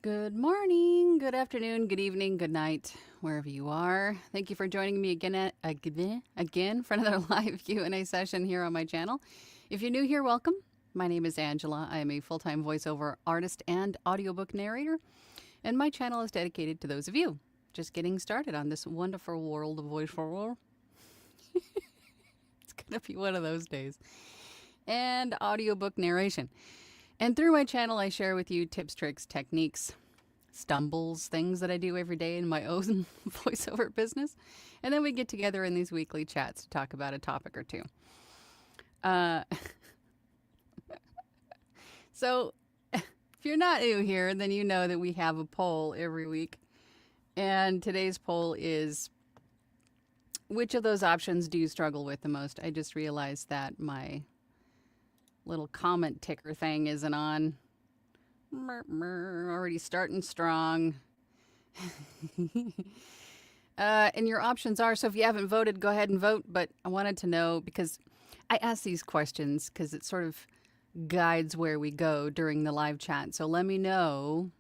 Good morning, good afternoon, good evening, good night, wherever you are. Thank you for joining me again for another live Q&A session here on my channel. If you're new here, welcome. My name is Angela. I am a full-time voiceover artist and audiobook narrator, and my channel is dedicated to those of you just getting started on this wonderful world of voiceover. It's gonna be one of those days. And audiobook narration. And through my channel, I share with you tips, tricks, techniques, stumbles, things that I do every day in my own voiceover business. And then we get together in these weekly chats to talk about a topic or two. So if you're not new here, then you know that we have a poll every week. And today's poll is, which of those options do you struggle with the most? I just realized that my little comment ticker thing isn't on. Already starting strong. And your options are, so if you haven't voted, go ahead and vote. But I wanted to know, because I ask these questions because it sort of guides where we go during the live chat. So let me know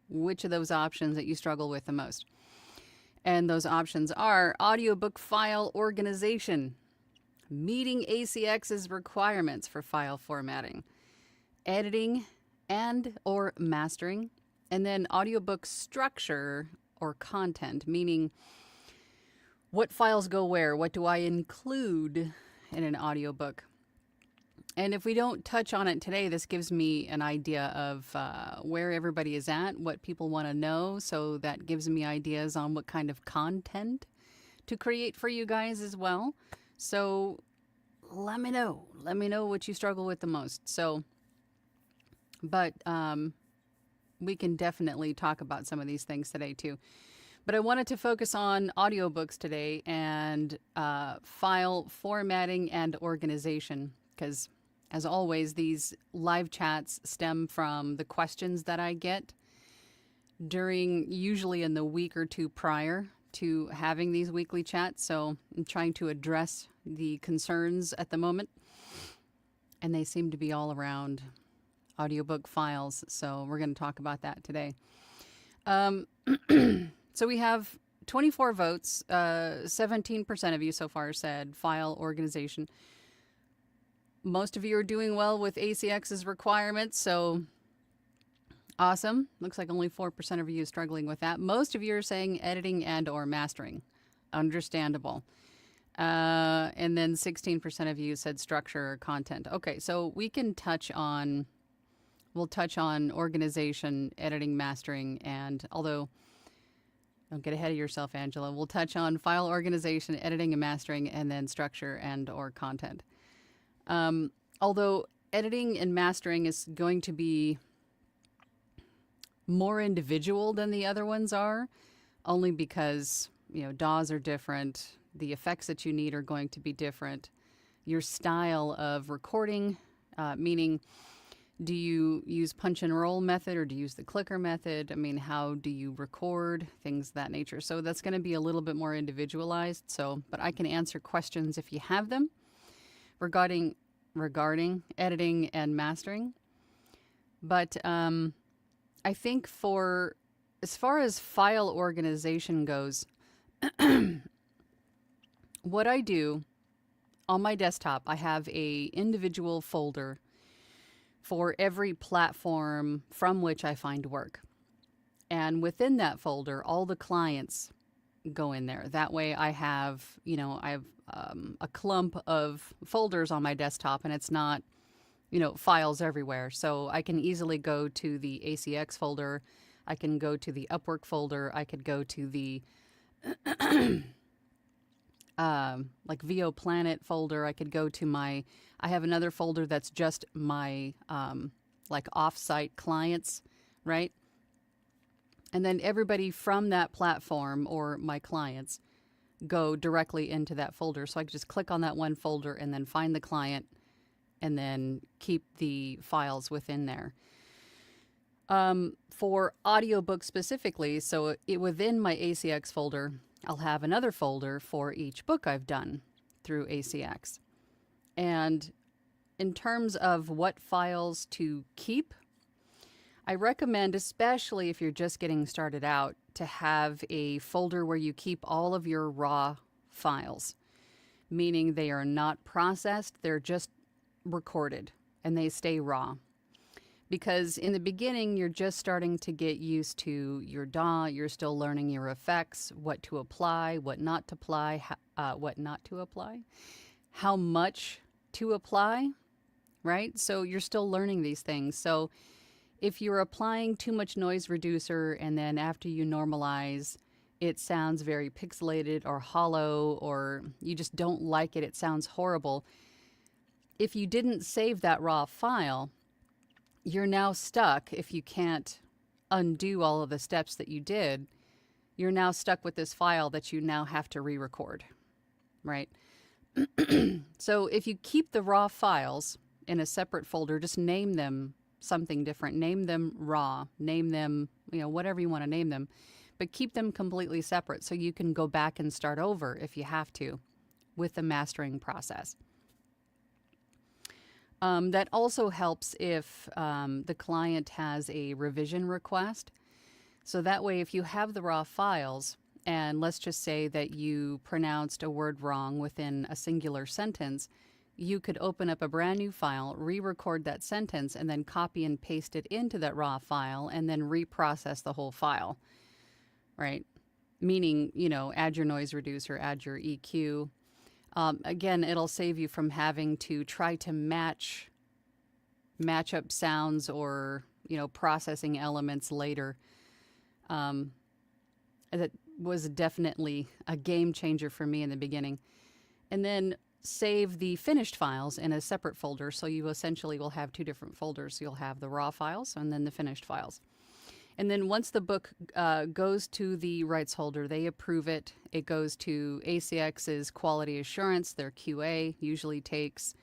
which of those options that you struggle with the most. And those options are audiobook file organization, meeting ACX's requirements for file formatting, editing and or mastering, and then audiobook structure or content, meaning what files go where, what do I include in an audiobook. And if we don't touch on it today, this gives me an idea of where everybody is at, what people want to know, so that gives me ideas on what kind of content to create for you guys as well. So let me know what you struggle with the most. So, but we can definitely talk about some of these things today too. But I wanted to focus on audiobooks today and file formatting and organization, because as always, these live chats stem from the questions that I get usually in the week or two prior to having these weekly chats. So I'm trying to address the concerns at the moment, and they seem to be all around audiobook files. So we're going to talk about that today. So we have 24 votes. 17% of you so far said file organization. Most of you are doing well with ACX's requirements, so awesome. Looks like only 4% of you are struggling with that. Most of you are saying editing and or mastering. Understandable. And then 16% of you said structure or content. Okay, so we can we'll touch on organization, editing, mastering, and although, don't get ahead of yourself, Angela, we'll touch on file organization, editing and mastering, and then structure and or content. Although editing and mastering is going to be more individual than the other ones are, only because, DAWs are different. The effects that you need are going to be different. Your style of recording, meaning, do you use punch and roll method or do you use the clicker method? I mean, how do you record? Things of that nature. So that's going to be a little bit more individualized. But I can answer questions if you have them regarding editing and mastering. But I think as far as file organization goes, what I do on my desktop, I have a individual folder for every platform from which I find work. And within that folder, all the clients go in there. That way I have, a clump of folders on my desktop, and it's not, files everywhere. So I can easily go to the ACX folder. I can go to the Upwork folder. I could go to the like VO Planet folder. I could go to I have another folder that's just my like offsite clients, right? And then everybody from that platform or my clients go directly into that folder. So I can just click on that one folder and then find the client and then keep the files within there. For audiobook specifically, so within my ACX folder, I'll have another folder for each book I've done through ACX. And in terms of what files to keep, I recommend, especially if you're just getting started out, to have a folder where you keep all of your raw files, meaning they are not processed, they're just recorded and they stay raw. Because in the beginning, you're just starting to get used to your DAW. You're still learning your effects, what to apply, what not to apply, how much to apply, right? So you're still learning these things. So if you're applying too much noise reducer and then after you normalize, it sounds very pixelated or hollow, or you just don't like it, it sounds horrible. If you didn't save that raw file, you're now stuck. If you can't undo all of the steps that you did, you're now stuck with this file that you now have to re-record, right? So if you keep the raw files in a separate folder, just name them something different. Name them raw, name them, whatever you want to name them, but keep them completely separate so you can go back and start over if you have to with the mastering process. That also helps if the client has a revision request. So that way, if you have the raw files, and let's just say that you pronounced a word wrong within a singular sentence, you could open up a brand new file, re-record that sentence, and then copy and paste it into that raw file, and then reprocess the whole file, right? Meaning, add your noise reducer, add your EQ. Again, it'll save you from having to try to match up sounds or, processing elements later. That was definitely a game changer for me in the beginning. And then save the finished files in a separate folder. So you essentially will have two different folders. You'll have the raw files and then the finished files. And then once the book goes to the rights holder, they approve it. It goes to ACX's quality assurance. Their QA usually takes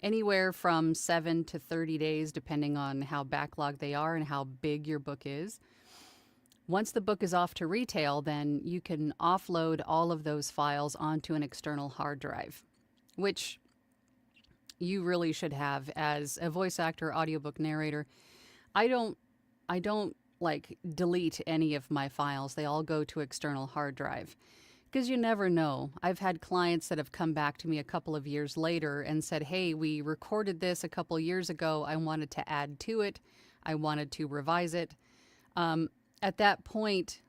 anywhere from 7 to 30 days, depending on how backlogged they are and how big your book is. Once the book is off to retail, then you can offload all of those files onto an external hard drive, which you really should have as a voice actor, audiobook narrator. I don't delete any of my files. They all go to external hard drive because you never know. I've had clients that have come back to me a couple of years later and said, hey, we recorded this a couple years ago. I wanted to add to it. I wanted to revise it. At that point,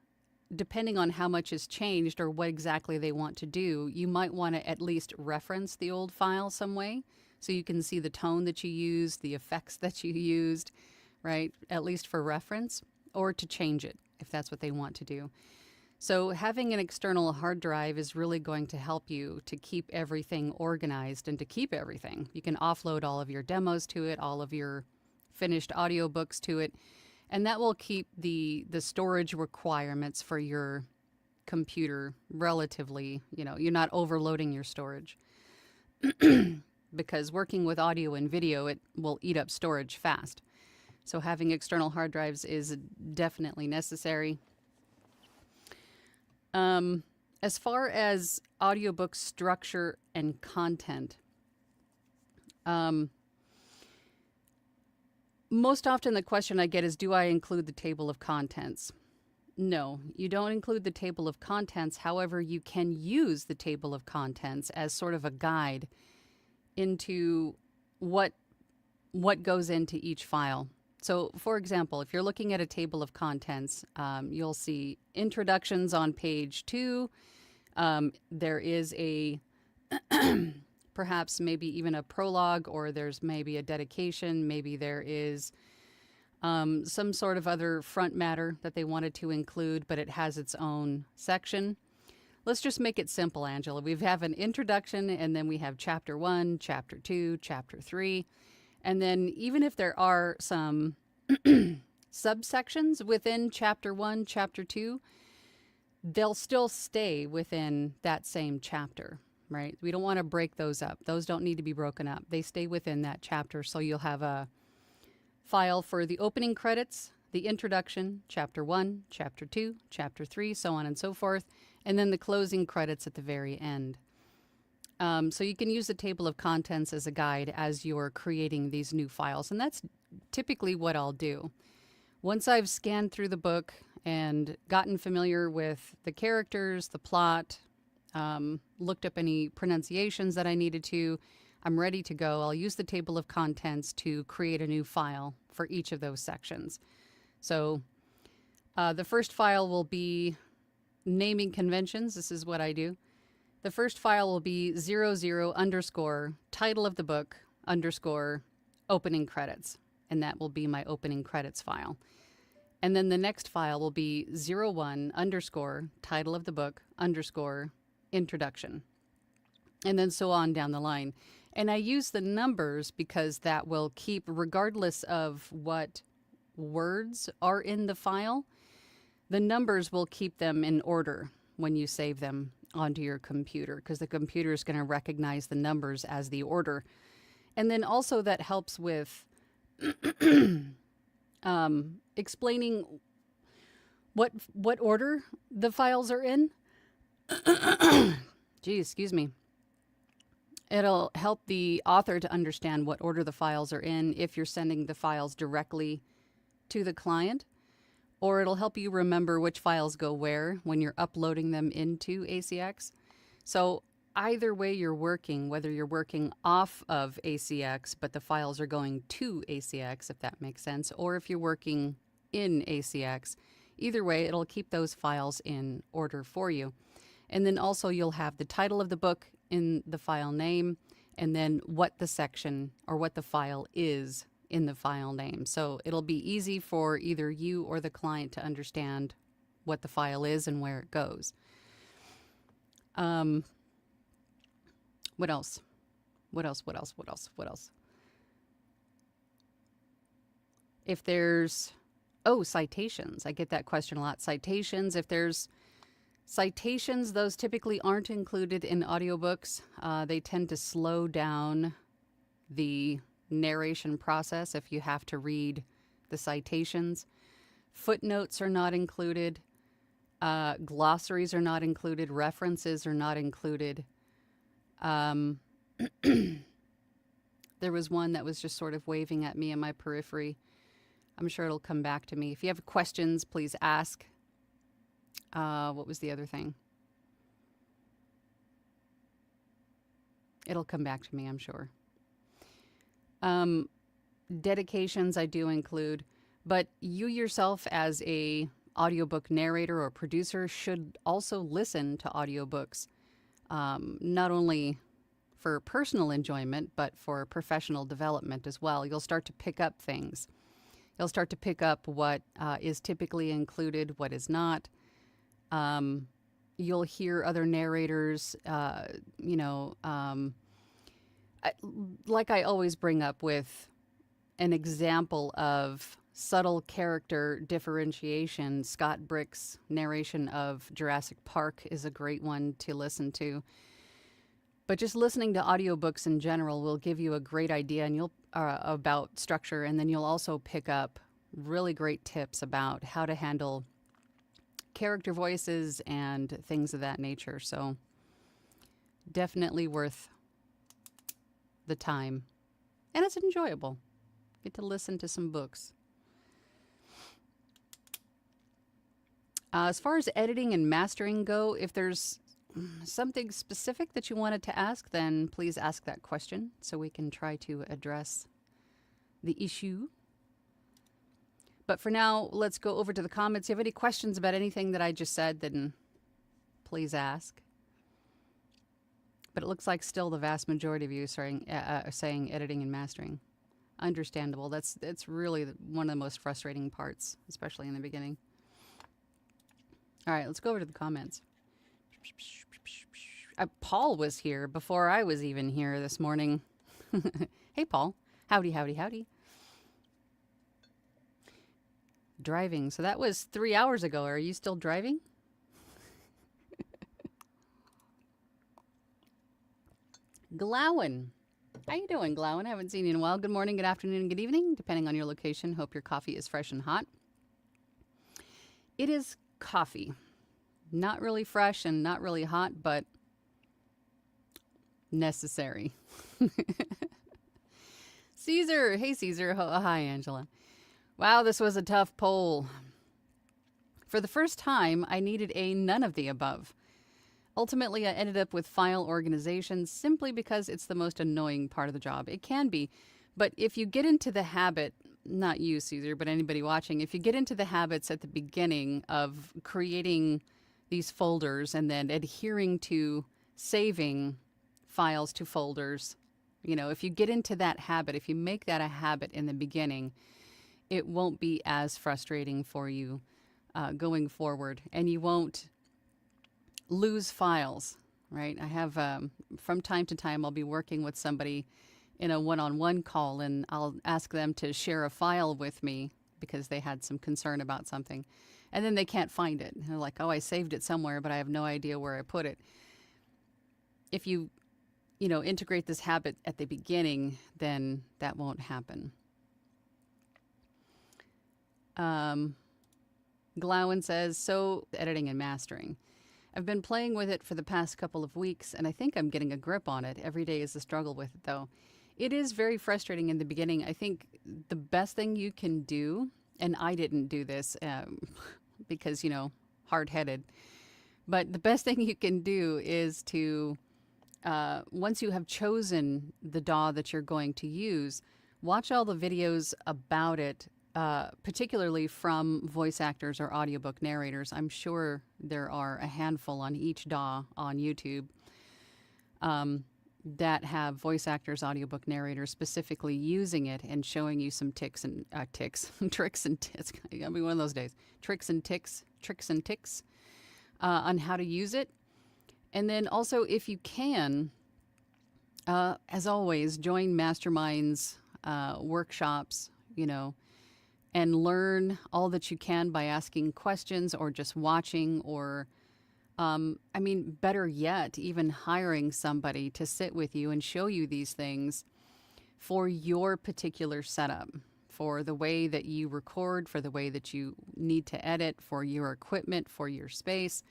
depending on how much has changed or what exactly they want to do, you might want to at least reference the old file some way so you can see the tone that you used, the effects that you used, right? At least for reference, or to change it if that's what they want to do. So having an external hard drive is really going to help you to keep everything organized and to keep everything. You can offload all of your demos to it, all of your finished audiobooks to it, And that will keep the storage requirements for your computer relatively, you're not overloading your storage. Because working with audio and video, it will eat up storage fast. So having external hard drives is definitely necessary. As far as audiobook structure and content, most often the question I get is, do I include the table of contents? No, you don't include the table of contents. However, you can use the table of contents as sort of a guide into what goes into each file. So, for example, if you're looking at a table of contents, you'll see introductions on page 2. There is a perhaps maybe even a prologue, or there's maybe a dedication. Maybe there is some sort of other front matter that they wanted to include, but it has its own section. Let's just make it simple, Angela. We have an introduction, and then we have chapter 1, chapter 2, chapter 3. And then even if there are some subsections within chapter 1, chapter 2, they'll still stay within that same chapter, right? We don't want to break those up. Those don't need to be broken up. They stay within that chapter. So you'll have a file for the opening credits, the introduction, chapter 1, chapter 2, chapter 3, so on and so forth, and then the closing credits at the very end. So you can use the table of contents as a guide as you're creating these new files. And that's typically what I'll do. Once I've scanned through the book and gotten familiar with the characters, the plot, looked up any pronunciations that I needed to, I'm ready to go. I'll use the table of contents to create a new file for each of those sections. So the first file will be naming conventions. This is what I do. The first file will be 00 underscore title of the book underscore opening credits. And that will be my opening credits file. And then the next file will be 01 underscore title of the book underscore introduction. And then so on down the line. And I use the numbers because that will keep, regardless of what words are in the file, the numbers will keep them in order when you save them onto your computer, because the computer is going to recognize the numbers as the order. And then also that helps with explaining what order the files are in. Gee, excuse me. It'll help the author to understand what order the files are in if you're sending the files directly to the client, or it'll help you remember which files go where when you're uploading them into ACX. So either way you're working, whether you're working off of ACX but the files are going to ACX, if that makes sense, or if you're working in ACX, either way it'll keep those files in order for you. And then also you'll have the title of the book in the file name, and then what the section or what the file is in the file name. So it'll be easy for either you or the client to understand what the file is and where it goes. What else? What else? If there's, citations. I get that question a lot. Citations, if there's citations, those typically aren't included in audiobooks. They tend to slow down the narration process if you have to read the citations. Footnotes are not included. Glossaries are not included. References are not included. There was one that was just sort of waving at me in my periphery. I'm sure it'll come back to me. If you have questions, please ask. What was the other thing? It'll come back to me, I'm sure. Dedications I do include, but you yourself as a audiobook narrator or producer should also listen to audiobooks, not only for personal enjoyment, but for professional development as well. You'll start to pick up things. You'll start to pick up what is typically included, what is not. You'll hear other narrators, like I always bring up with an example of subtle character differentiation. Scott Brick's narration of Jurassic Park is a great one to listen to. But just listening to audiobooks in general will give you a great idea and you'll about structure, and then you'll also pick up really great tips about how to handle character voices and things of that nature. So definitely worth the time. And it's enjoyable. Get to listen to some books. As far as editing and mastering go, if there's something specific that you wanted to ask, then please ask that question so we can try to address the issue. But for now, let's go over to the comments. If you have any questions about anything that I just said, then please ask. But it looks like still the vast majority of you are saying editing and mastering. Understandable. That's really one of the most frustrating parts, especially in the beginning. All right, let's go over to the comments. Paul was here before I was even here this morning. Hey, Paul. Howdy, howdy, howdy. Driving. So that was 3 hours ago. Are you still driving? Glowen. How you doing, Glowen? I haven't seen you in a while. Good morning, good afternoon, good evening, depending on your location. Hope your coffee is fresh and hot. It is coffee. Not really fresh and not really hot, but necessary. Caesar. Hey, Caesar. Hi, Angela. Wow, this was a tough poll. For the first time, I needed a none of the above. Ultimately, I ended up with file organization simply because it's the most annoying part of the job. It can be, but if you get into the habit, not you, Caesar, but anybody watching, if you get into the habits at the beginning of creating these folders and then adhering to saving files to folders, you know, if you get into that habit, if you make that a habit in the beginning, it won't be as frustrating for you going forward, and you won't lose files, right? I have, from time to time, I'll be working with somebody in a one-on-one call, and I'll ask them to share a file with me because they had some concern about something, and then they can't find it. And they're like, oh, I saved it somewhere, but I have no idea where I put it. If you integrate this habit at the beginning, then that won't happen. Glowen says, so editing and mastering. I've been playing with it for the past couple of weeks, and I think I'm getting a grip on it. Every day is a struggle with it, though. It is very frustrating in the beginning. I think the best thing you can do, and I didn't do this because, hard-headed, but the best thing you can do is to, once you have chosen the DAW that you're going to use, watch all the videos about it, particularly from voice actors or audiobook narrators. I'm sure there are a handful on each DAW on YouTube that have voice actors, audiobook narrators specifically using it and showing you some tricks and tips. It's gonna be one of those days. Tricks and ticks on how to use it. And then also, if you can, as always, join masterminds, workshops, and learn all that you can by asking questions or just watching, or better yet, even hiring somebody to sit with you and show you these things for your particular setup, for the way that you record, for the way that you need to edit, for your equipment, for your space.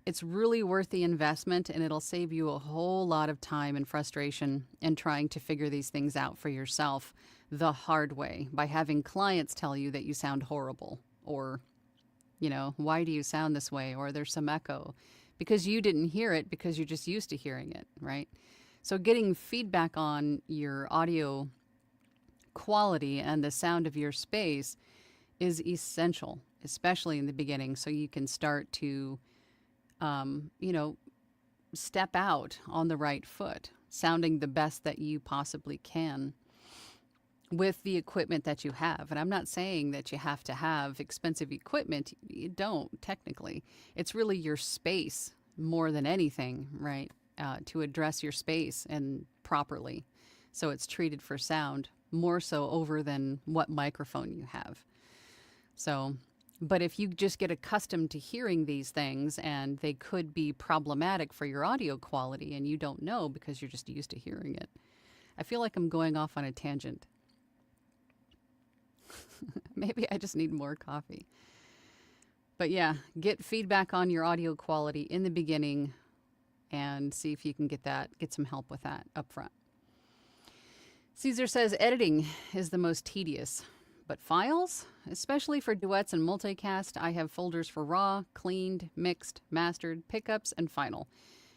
It's really worth the investment, and it'll save you a whole lot of time and frustration in trying to figure these things out for yourself the hard way by having clients tell you that you sound horrible, or, why do you sound this way? Or there's some echo because you didn't hear it because you're just used to hearing it, right? So getting feedback on your audio quality and the sound of your space is essential, especially in the beginning, so you can start to step out on the right foot, sounding the best that you possibly can with the equipment that you have. And I'm not saying that you have to have expensive equipment. You don't, technically. It's really your space more than anything, right? To address your space and properly. So it's treated for sound more so over than what microphone you have. So, but if you just get accustomed to hearing these things and they could be problematic for your audio quality and you don't know because you're just used to hearing it. I feel like I'm going off on a tangent. Maybe I just need more coffee. But yeah, get feedback on your audio quality in the beginning and see if you can get some help with that up front. Caesar says editing is the most tedious, but files, especially for duets and multicast, I have folders for raw, cleaned, mixed, mastered, pickups, and final.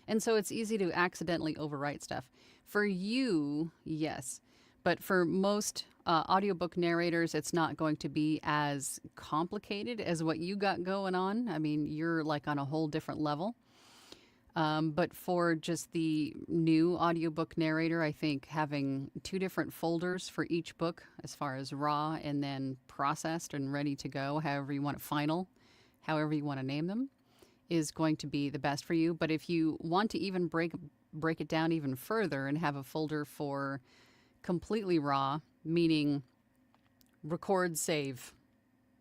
And so it's easy to accidentally overwrite stuff. For you, yes. But for most audiobook narrators, it's not going to be as complicated as what you got going on. I mean, you're like on a whole different level. But for just the new audiobook narrator, I think having 2 different folders for each book as far as raw and then processed and ready to go, however you want it, final, however you want to name them, is going to be the best for you. But if you want to even break it down even further and have a folder for completely raw, meaning record, save,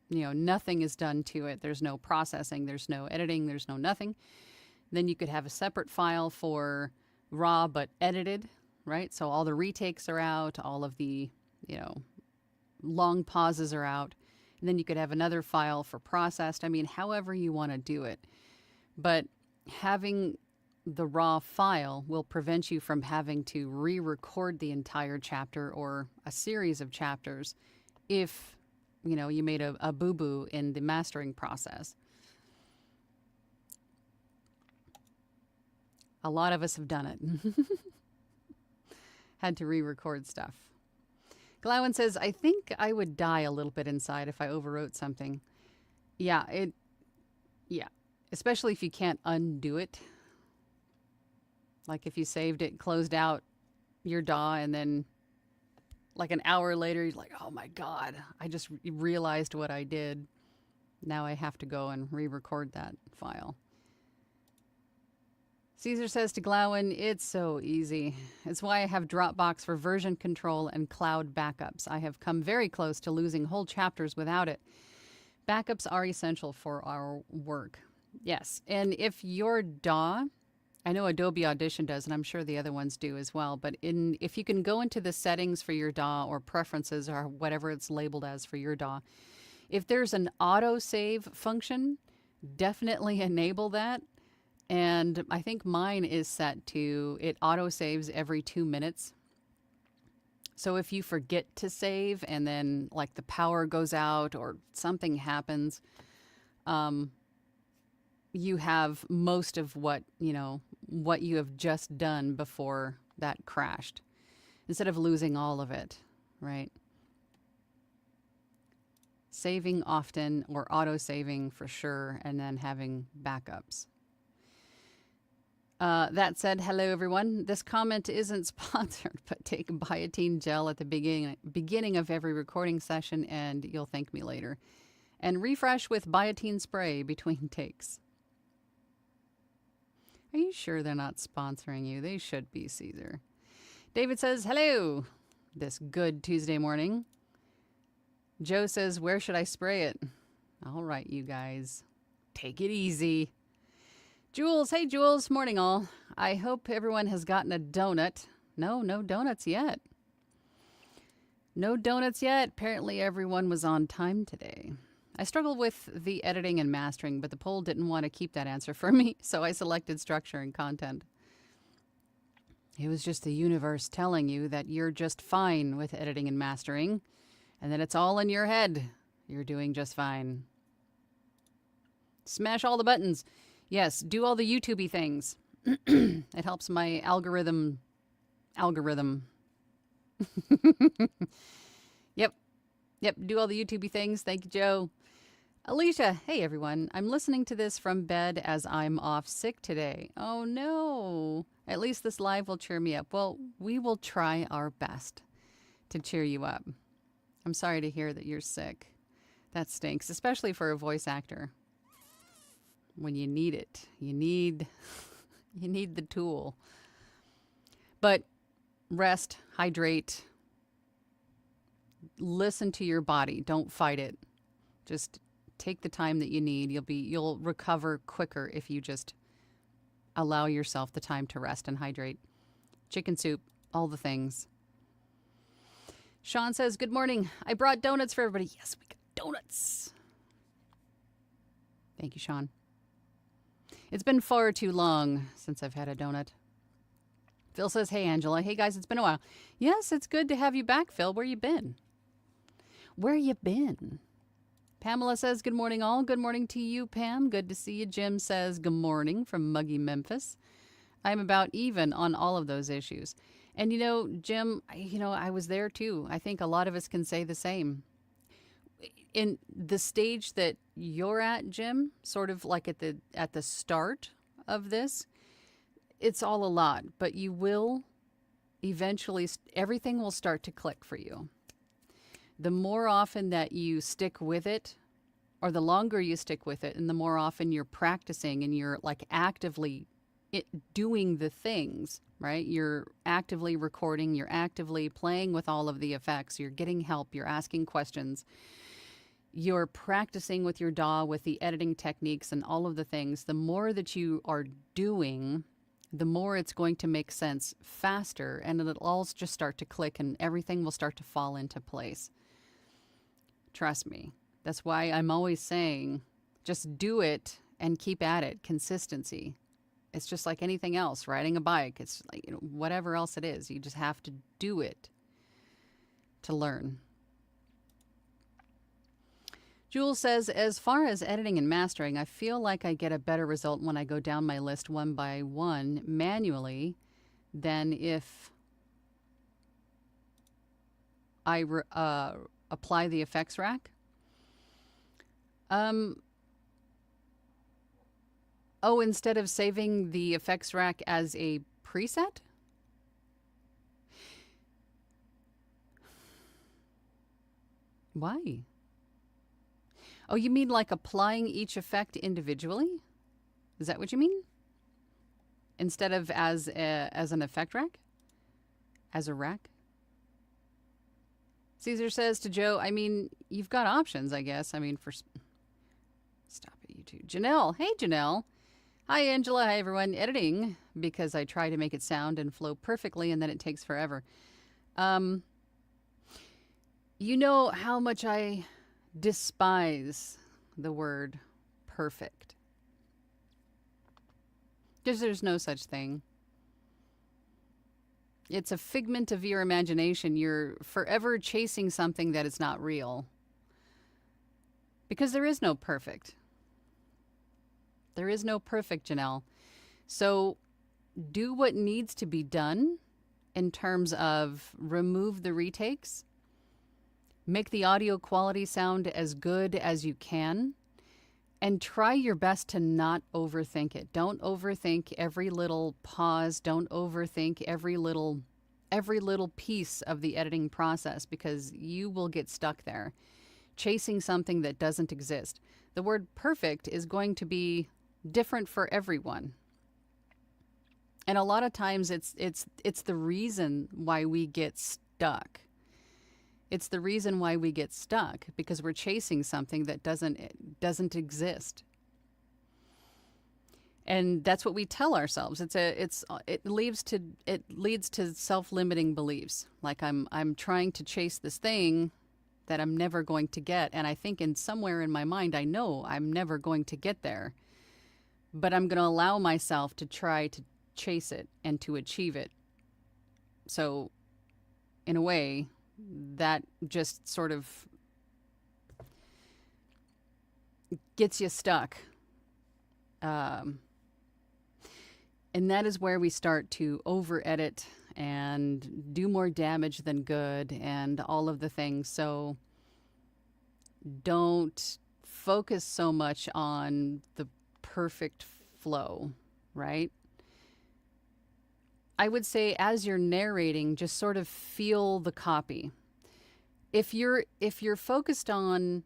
nothing is done to it. There's no processing, there's no editing, there's no nothing. Then you could have a separate file for raw but edited, right? So all the retakes are out, all of the, long pauses are out. And then you could have another file for processed. I mean, however you want to do it. But having the raw file will prevent you from having to re-record the entire chapter or a series of chapters if, you made a boo-boo in the mastering process. A lot of us have done it. Had to re-record stuff. Glowen says, I think I would die a little bit inside if I overwrote something. Yeah. Especially if you can't undo it. Like if you saved it, closed out your DAW, and then like an hour later, you're like, oh my God, I just realized what I did. Now I have to go and re-record that file. Caesar says to Glowen, it's so easy. It's why I have Dropbox for version control and cloud backups. I have come very close to losing whole chapters without it. Backups are essential for our work. Yes, and if your DAW, I know Adobe Audition does, and I'm sure the other ones do as well, but if you can go into the settings for your DAW or preferences or whatever it's labeled as for your DAW, if there's an auto-save function, definitely enable that. And I think mine is set to, it auto-saves every 2 minutes. So if you forget to save and then like the power goes out or something happens, you have most of what you have just done before that crashed, instead of losing all of it, right? Saving often or auto-saving for sure, and then having backups. That said, hello everyone. This comment isn't sponsored, but take biotin gel at the beginning of every recording session and you'll thank me later. And refresh with biotin spray between takes. Are you sure they're not sponsoring you? They should be, Caesar. David says, hello, this good Tuesday morning. Joe says, where should I spray it? All right, you guys, take it easy. Jules, hey Jules, morning all. I hope everyone has gotten a donut. No donuts yet. No donuts yet. Apparently everyone was on time today. I struggled with the editing and mastering, but the poll didn't want to keep that answer for me, so I selected structure and content. It was just the universe telling you that you're just fine with editing and mastering, and that it's all in your head. You're doing just fine. Smash all the buttons. Yes, do all the YouTubey things. It helps my algorithm. Yep, do all the YouTubey things. Thank you, Joe. Alicia, hey everyone. I'm listening to this from bed as I'm off sick today. Oh no. At least this live will cheer me up. Well, we will try our best to cheer you up. I'm sorry to hear that you're sick. That stinks, especially for a voice actor. When you need it, you need the tool. But rest, hydrate, listen to your body. Don't fight it. Just take the time that you need. You'll recover quicker if you just allow yourself the time to rest and hydrate. Chicken soup, all the things. Sean says, good morning. I brought donuts for everybody. Yes, we got donuts. Thank you, Sean. It's been far too long since I've had a donut. Phil says, hey, Angela. Hey, guys, it's been a while. Yes, it's good to have you back, Phil. Where you been? Where you been? Pamela says, good morning, all. Good morning to you, Pam. Good to see you. Jim says, good morning from muggy Memphis. I'm about even on all of those issues. And, Jim, I was there, too. I think a lot of us can say the same. In the stage that you're at, Jim, sort of like at the start of this, it's all a lot, but you will eventually, everything will start to click for you. The more often that you stick with it, or the longer you stick with it, and the more often you're practicing and you're like actively doing the things, right? You're actively recording, you're actively playing with all of the effects, you're getting help, you're asking questions, you're practicing with your DAW, with the editing techniques and all of the things. The more that you are doing, the more it's going to make sense faster, and it'll all just start to click and everything will start to fall into place. Trust me. That's why I'm always saying, just do it and keep at it. Consistency. It's just like anything else, riding a bike. It's like, whatever else it is, you just have to do it to learn. Jules says, as far as editing and mastering, I feel like I get a better result when I go down my list one by one manually than if I apply the effects rack. Instead of saving the effects rack as a preset? Why? Oh, you mean like applying each effect individually? Is that what you mean? Instead of as an effect rack? As a rack? Caesar says to Joe, I mean, you've got options, I guess. I mean, stop it, you two. Janelle. Hey, Janelle. Hi, Angela. Hi, everyone. Editing, because I try to make it sound and flow perfectly, and then it takes forever. You know how much I despise the word perfect. Because there's no such thing. It's a figment of your imagination. You're forever chasing something that is not real. Because there is no perfect. There is no perfect, Janelle. So do what needs to be done in terms of remove the retakes, make the audio quality sound as good as you can, and try your best to not overthink it. Don't overthink every little pause. Don't overthink every little piece of the editing process, because you will get stuck there, chasing something that doesn't exist. The word perfect is going to be different for everyone. And a lot of times it's the reason why we get stuck. It's the reason why we get stuck, because we're chasing something that doesn't exist. And that's what we tell ourselves. It leads to self-limiting beliefs. Like I'm trying to chase this thing that I'm never going to get, and I think in somewhere in my mind I know I'm never going to get there. But I'm going to allow myself to try to chase it and to achieve it. So, in a way, that just sort of gets you stuck. And that is where we start to over-edit and do more damage than good and all of the things. So don't focus so much on the perfect flow, right? I would say as you're narrating, just sort of feel the copy. If you're focused on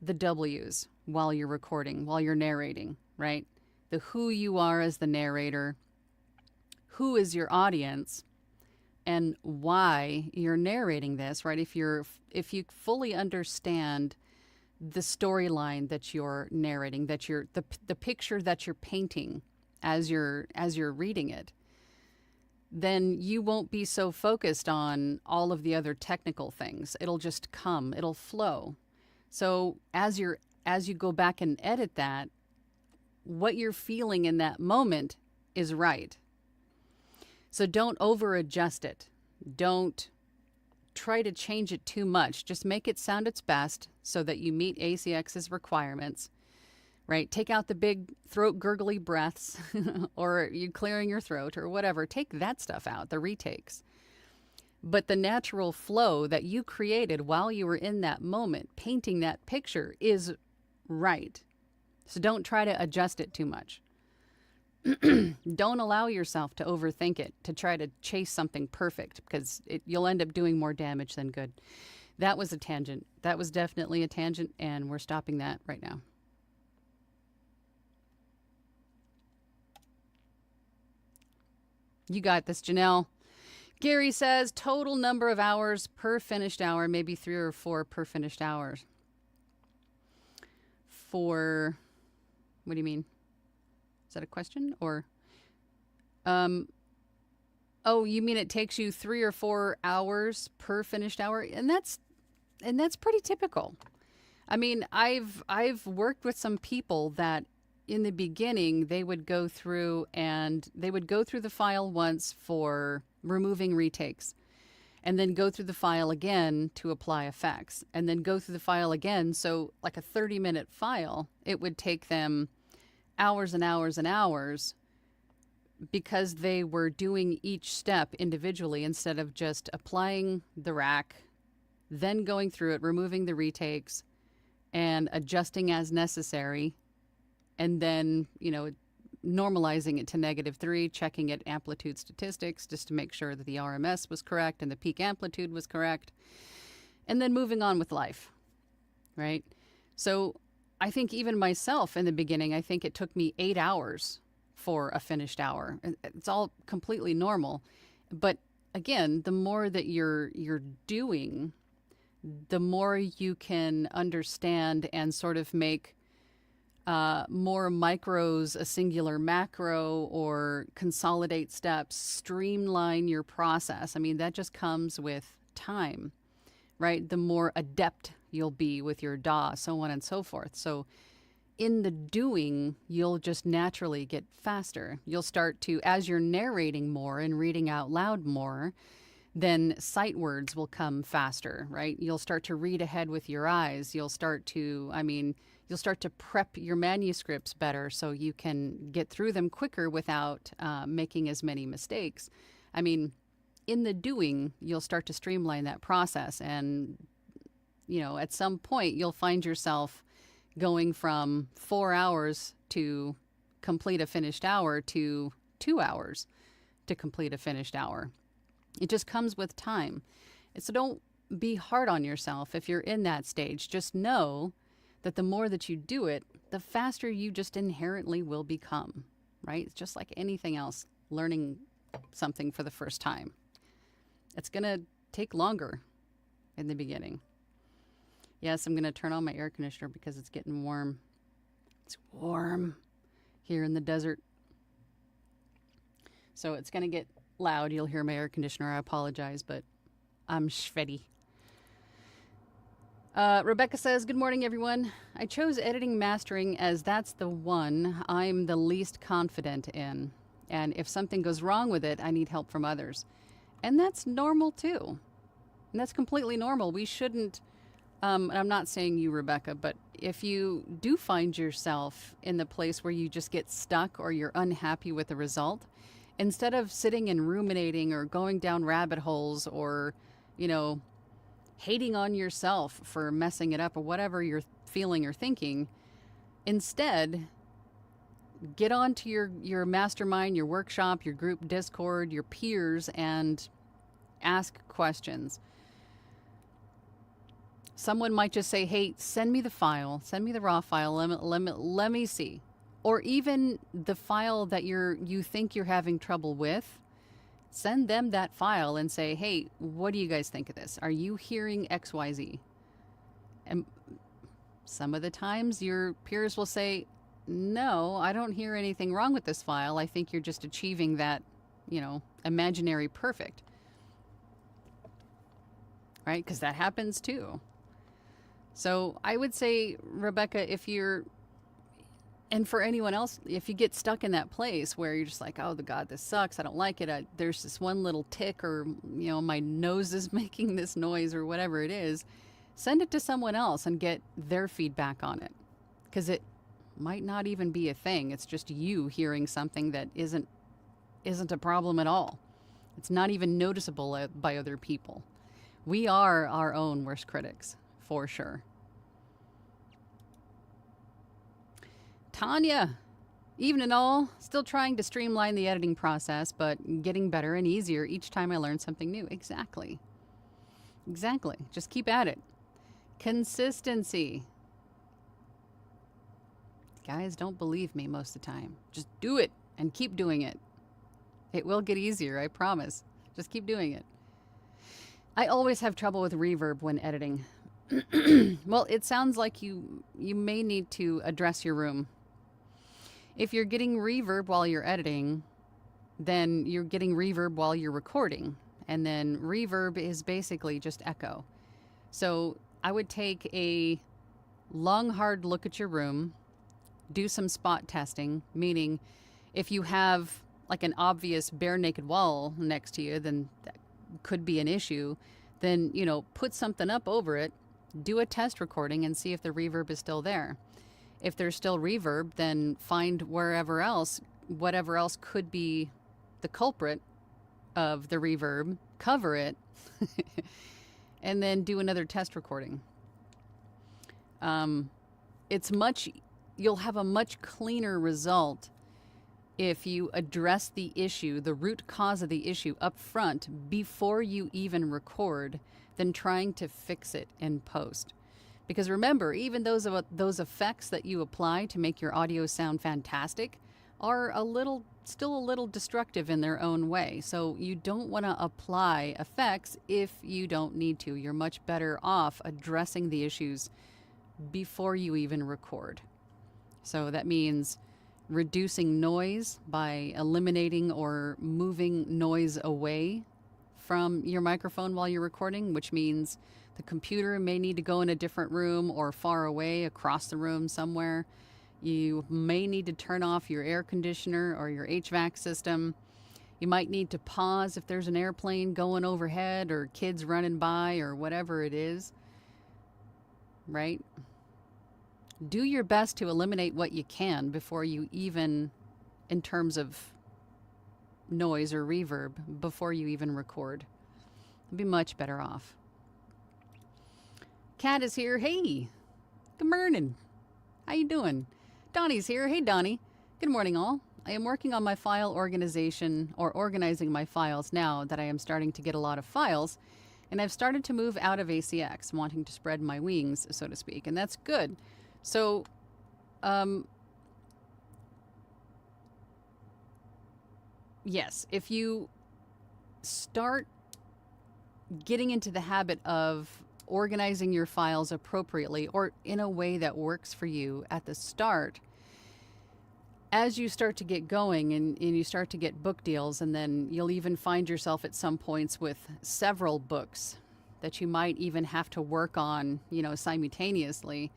the W's while you're recording, while you're narrating, right? The who you are as the narrator, who is your audience, and why you're narrating this, right? If you fully understand the storyline that you're narrating, that you're the picture that you're painting as you're reading it, then you won't be so focused on all of the other technical things. It'll just come, it'll flow. So as you go back and edit that, what you're feeling in that moment is right. So don't over adjust it. Don't try to change it too much. Just make it sound its best so that you meet ACX's requirements, right? Take out the big throat gurgly breaths or you clearing your throat or whatever. Take that stuff out, the retakes. But the natural flow that you created while you were in that moment, painting that picture, is right. So don't try to adjust it too much. Don't allow yourself to overthink it, to try to chase something perfect, because you'll end up doing more damage than good. That was a tangent. That was definitely a tangent, and we're stopping that right now. You got this, Janelle. Gary says total number of hours per finished hour, maybe 3 or 4 per finished hour. For, what do you mean? Is that a question? Or, oh, you mean it takes you 3 or 4 hours per finished hour? And that's pretty typical. I mean, I've worked with some people that in the beginning, they would go through the file once for removing retakes, and then go through the file again to apply effects, and then go through the file again. So like a 30-minute file, it would take them hours and hours and hours because they were doing each step individually instead of just applying the rack, then going through it, removing the retakes, and adjusting as necessary, and then, normalizing it to -3, checking at amplitude statistics just to make sure that the RMS was correct and the peak amplitude was correct, and then moving on with life, right? So I think even myself in the beginning, I think it took me 8 hours for a finished hour. It's all completely normal. But again, the more that you're doing, the more you can understand and sort of make more micros a singular macro, or consolidate steps, streamline your process. I mean, that just comes with time, right? The more adept you'll be with your DAW, so on and so forth. So in the doing, you'll just naturally get faster. You'll start to, as you're narrating more and reading out loud more, then sight words will come faster, right? You'll start to read ahead with your eyes. You'll start to prep your manuscripts better so you can get through them quicker without making as many mistakes. I mean, in the doing, you'll start to streamline that process. And, at some point, you'll find yourself going from 4 hours to complete a finished hour to 2 hours to complete a finished hour. It just comes with time. And so don't be hard on yourself if you're in that stage. Just know that the more that you do it, the faster you just inherently will become, right? It's just like anything else, learning something for the first time. It's going to take longer in the beginning. Yes, I'm going to turn on my air conditioner because it's getting warm. It's warm here in the desert. So it's going to get loud. You'll hear my air conditioner. I apologize, but I'm sweaty. Rebecca says, good morning, everyone. I chose editing mastering as that's the one I'm the least confident in. And if something goes wrong with it, I need help from others. And that's normal too. And that's completely normal. We shouldn't, and I'm not saying you, Rebecca, but if you do find yourself in the place where you just get stuck or you're unhappy with the result, instead of sitting and ruminating or going down rabbit holes or, hating on yourself for messing it up or whatever you're feeling or thinking, instead, get onto your mastermind, your workshop, your group Discord, your peers, and ask questions. Someone might just say, hey, send me the file, send me the raw file, let me see. Or even the file that you think you're having trouble with, send them that file and say, hey, what do you guys think of this? Are you hearing XYZ? And Some of the times your peers will say, no, I don't hear anything wrong with this file. I think you're just achieving that, imaginary perfect. Right? Because that happens too. So I would say, Rebecca, and for anyone else, if you get stuck in that place where you're just like, oh, God, this sucks, I don't like it, there's this one little tick, or, my nose is making this noise, or whatever it is, send it to someone else and get their feedback on it. Because it might not even be a thing. It's just you hearing something that isn't a problem at all. It's not even noticeable by other people. We are our own worst critics, for sure. Tanya, evening all. Still trying to streamline the editing process, but getting better and easier each time I learn something new. Exactly. Just keep at it. Consistency. Guys don't believe me most of the time. Just do it and keep doing it. It will get easier, I promise. Just keep doing it. I always have trouble with reverb when editing. Well, it sounds like you may need to address your room. If you're getting reverb while you're editing, then you're getting reverb while you're recording. And then reverb is basically just echo. So I would take a long, hard look at your room, do some spot testing, meaning if you have like an obvious bare naked wall next to you, then that could be an issue. Then, put something up over it, do a test recording and see if the reverb is still there. If there's still reverb, then find whatever else could be the culprit of the reverb, cover it, and then do another test recording. You'll have a much cleaner result if you address the issue, the root cause of the issue up front before you even record, than trying to fix it in post. Because remember, even those effects that you apply to make your audio sound fantastic are still a little destructive in their own way. So you don't want to apply effects if you don't need to. You're much better off addressing the issues before you even record. So that means reducing noise by eliminating or moving noise away from your microphone while you're recording, which means the computer may need to go in a different room or far away across the room somewhere. You may need to turn off your air conditioner or your HVAC system. You might need to pause if there's an airplane going overhead or kids running by or whatever it is, right? Do your best to eliminate what you can before you even, in terms of noise or reverb, before you even record. You'll be much better off. Kat is here. Hey, good morning. How you doing? Donnie's here. Hey, Donnie. Good morning, all. I am working on my file organization, or organizing my files now that I am starting to get a lot of files, and I've started to move out of ACX, wanting to spread my wings, so to speak, and that's good. So, yes, if you start getting into the habit of organizing your files appropriately or in a way that works for you at the start, as you start to get going and you start to get book deals, and then you'll even find yourself at some points with several books that you might even have to work on, simultaneously,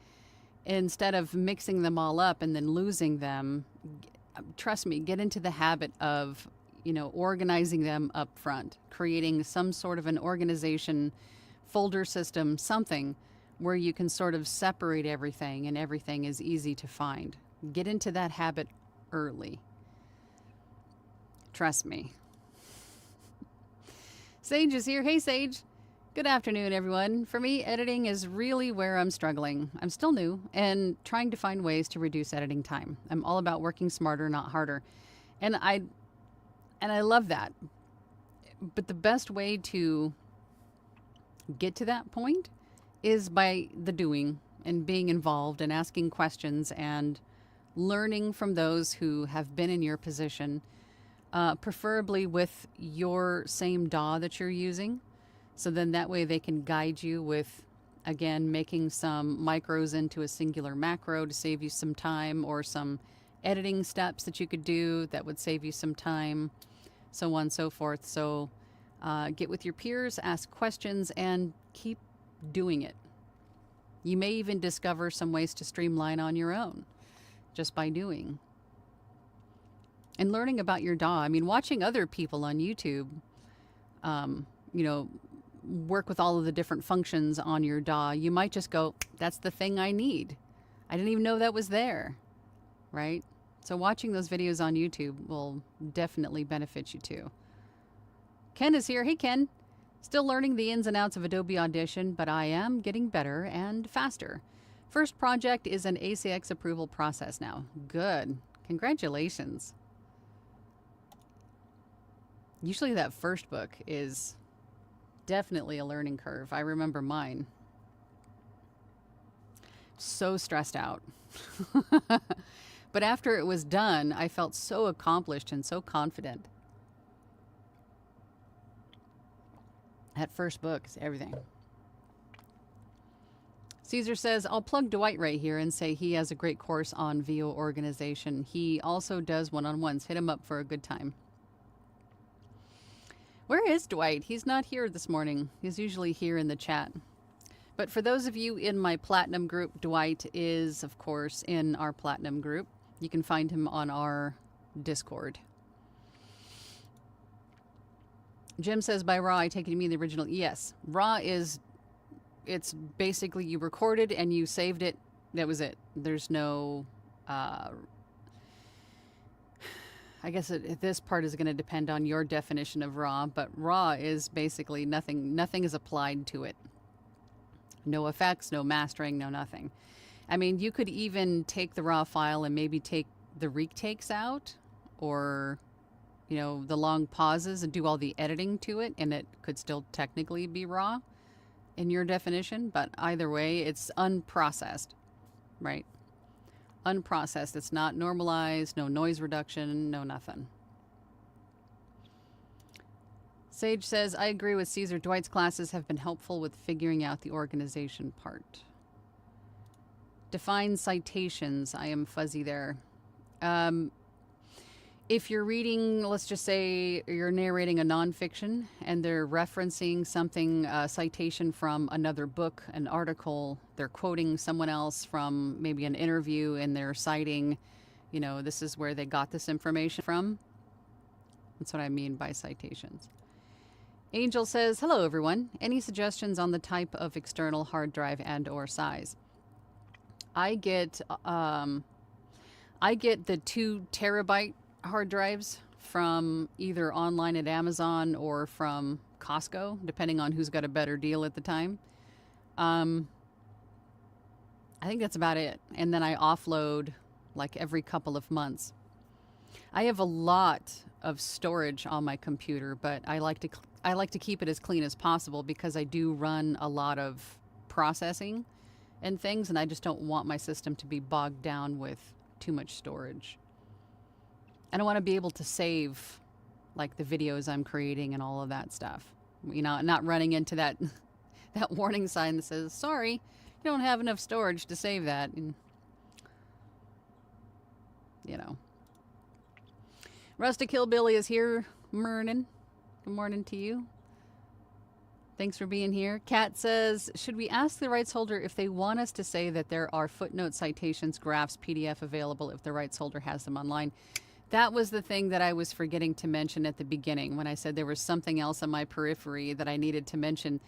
instead of mixing them all up and then losing them. Trust me, get into the habit of, organizing them up front, creating some sort of an organization folder system, something where you can sort of separate everything and everything is easy to find. Get into that habit early. Trust me. Sage is here. Hey, Sage. Good afternoon, everyone. For me, editing is really where I'm struggling. I'm still new and trying to find ways to reduce editing time. I'm all about working smarter, not harder. And I love that. But the best way to get to that point is by the doing and being involved and asking questions and learning from those who have been in your position, preferably with your same DAW that you're using. So then that way they can guide you with Again, making some micros into a singular macro to save you some time, or some editing steps that you could do that would save you some time, so on and so forth. So get with your peers, ask questions, and keep doing it. You may even discover some ways to streamline on your own just by doing. And learning about your DAW. I mean, watching other people on YouTube, work with all of the different functions on your DAW, you might just go, that's the thing I need. I didn't even know that was there, right? So watching those videos on YouTube will definitely benefit you too. Ken is here. Hey, Ken. Still learning the ins and outs of Adobe Audition, but I am getting better and faster. First project is an ACX approval process now. Good. Congratulations. Usually that first book is definitely a learning curve. I remember mine. So stressed out. But after it was done, I felt so accomplished and so confident. That first book is everything. Caesar says, I'll plug Dwight right here and say he has a great course on VO organization. He also does one-on-ones. Hit him up for a good time. Where is Dwight? He's not here this morning. He's usually here in the chat. But for those of you in my Platinum group, Dwight is, of course, in our Platinum group. You can find him on our Discord. Jim says, by raw, I take it you mean the original. Yes. Raw is, it's basically you recorded and you saved it. That was it. There's no, I guess this part is going to depend on your definition of raw, but raw is basically nothing is applied to it. No effects, no mastering, no nothing. I mean, you could even take the raw file and maybe take the retakes out, or the long pauses, and do all the editing to it, and it could still technically be raw in your definition. But either way, it's unprocessed, right? Unprocessed. It's not normalized, no noise reduction, no nothing. Sage says, I agree with Caesar. Dwight's classes have been helpful with figuring out the organization part. Define citations. I am fuzzy there. If you're reading, let's just say you're narrating a nonfiction and they're referencing something, a citation from another book, an article, they're quoting someone else from maybe an interview, and they're citing, this is where they got this information from. That's what I mean by citations. Angel says, hello everyone. Any suggestions on the type of external hard drive and or size? I get the 2 terabyte hard drives from either online at Amazon or from Costco, depending on who's got a better deal at the time. I think that's about it. And then I offload like every couple of months. I have a lot of storage on my computer, but I like to keep it as clean as possible because I do run a lot of processing and things, and I just don't want my system to be bogged down with too much storage. I don't want to be able to save like the videos I'm creating and all of that stuff. Not running into that warning sign that says, sorry, you don't have enough storage to save that. And, Rustic Hillbilly is here. Morning. Good morning to you. Thanks for being here. Kat says, should we ask the rights holder if they want us to say that there are footnote citations, graphs, PDF available if the rights holder has them online? That was the thing that I was forgetting to mention at the beginning when I said there was something else on my periphery that I needed to mention.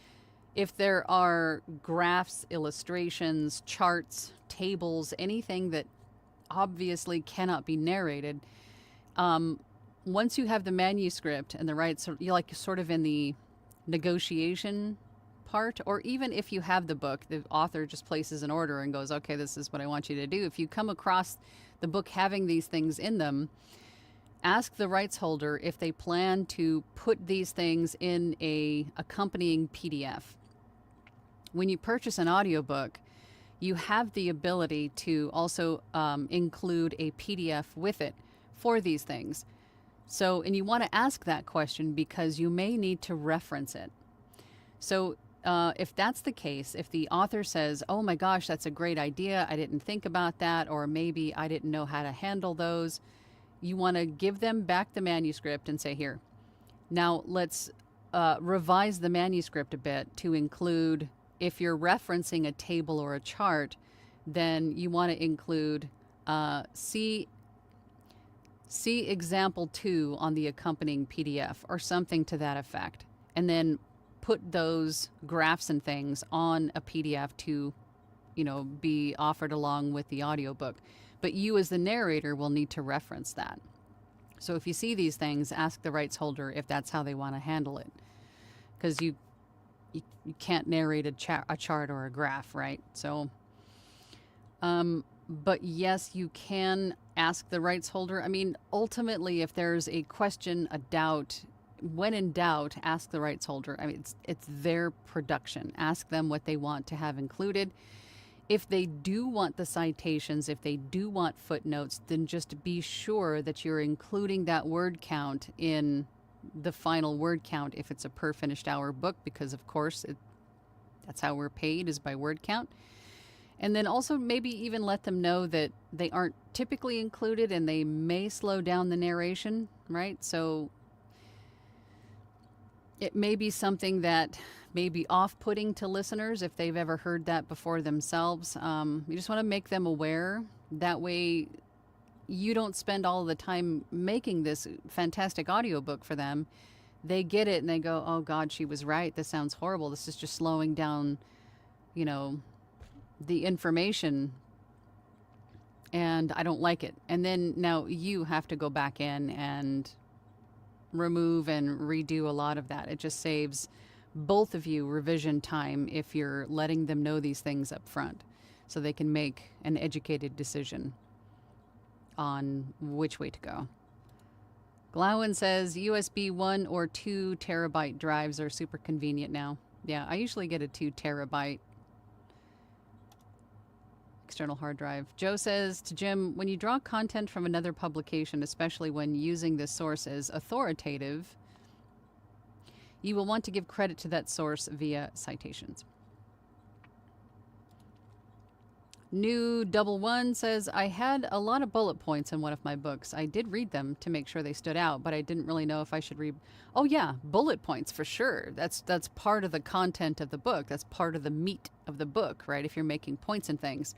If there are graphs, illustrations, charts, tables, anything that obviously cannot be narrated, once you have the manuscript and the rights, you're like sort of in the negotiation part, or even if you have the book, the author just places an order and goes, okay, this is what I want you to do. If you come across the book having these things in them, ask the rights holder if they plan to put these things in a accompanying PDF. When you purchase an audiobook, you have the ability to also include a PDF with it for these things. So, and you want to ask that question because you may need to reference it. So if that's the case, if the author says, oh my gosh, that's a great idea, I didn't think about that, or maybe I didn't know how to handle those, you want to give them back the manuscript and say, here, now let's revise the manuscript a bit to include, if you're referencing a table or a chart, then you want to include see example 2 on the accompanying PDF or something to that effect. And then put those graphs and things on a PDF to, be offered along with the audiobook. But you as the narrator will need to reference that. So if you see these things, ask the rights holder if that's how they want to handle it. Because you can't narrate a chart or a graph, right? So, but yes, you can ask the rights holder. I mean, ultimately, if there's a question, a doubt, when in doubt, ask the rights holder. I mean, it's their production. Ask them what they want to have included. If they do want the citations, if they do want footnotes, then just be sure that you're including that word count in the final word count if it's a per finished hour book, because of course that's how we're paid, is by word count. And then also maybe even let them know that they aren't typically included and they may slow down the narration, right? So it may be something that may be off-putting to listeners if they've ever heard that before themselves. You just want to make them aware. That way you don't spend all the time making this fantastic audiobook for them. They get it and they go, oh God, she was right. This sounds horrible. This is just slowing down, the information, and I don't like it. And then now you have to go back in and remove and redo a lot of that. It just saves both of you revision time if you're letting them know these things up front so they can make an educated decision on which way to go. Glowin says USB 1 or 2 terabyte drives are super convenient now. Yeah, I usually get a 2 terabyte external hard drive. Joe says to Jim, when you draw content from another publication, especially when using the source as authoritative, you will want to give credit to that source via citations. New Double One says, I had a lot of bullet points in one of my books. I did read them to make sure they stood out, but I didn't really know if I should read. Oh yeah, bullet points for sure. That's part of the content of the book. That's part of the meat of the book, right? If you're making points and things.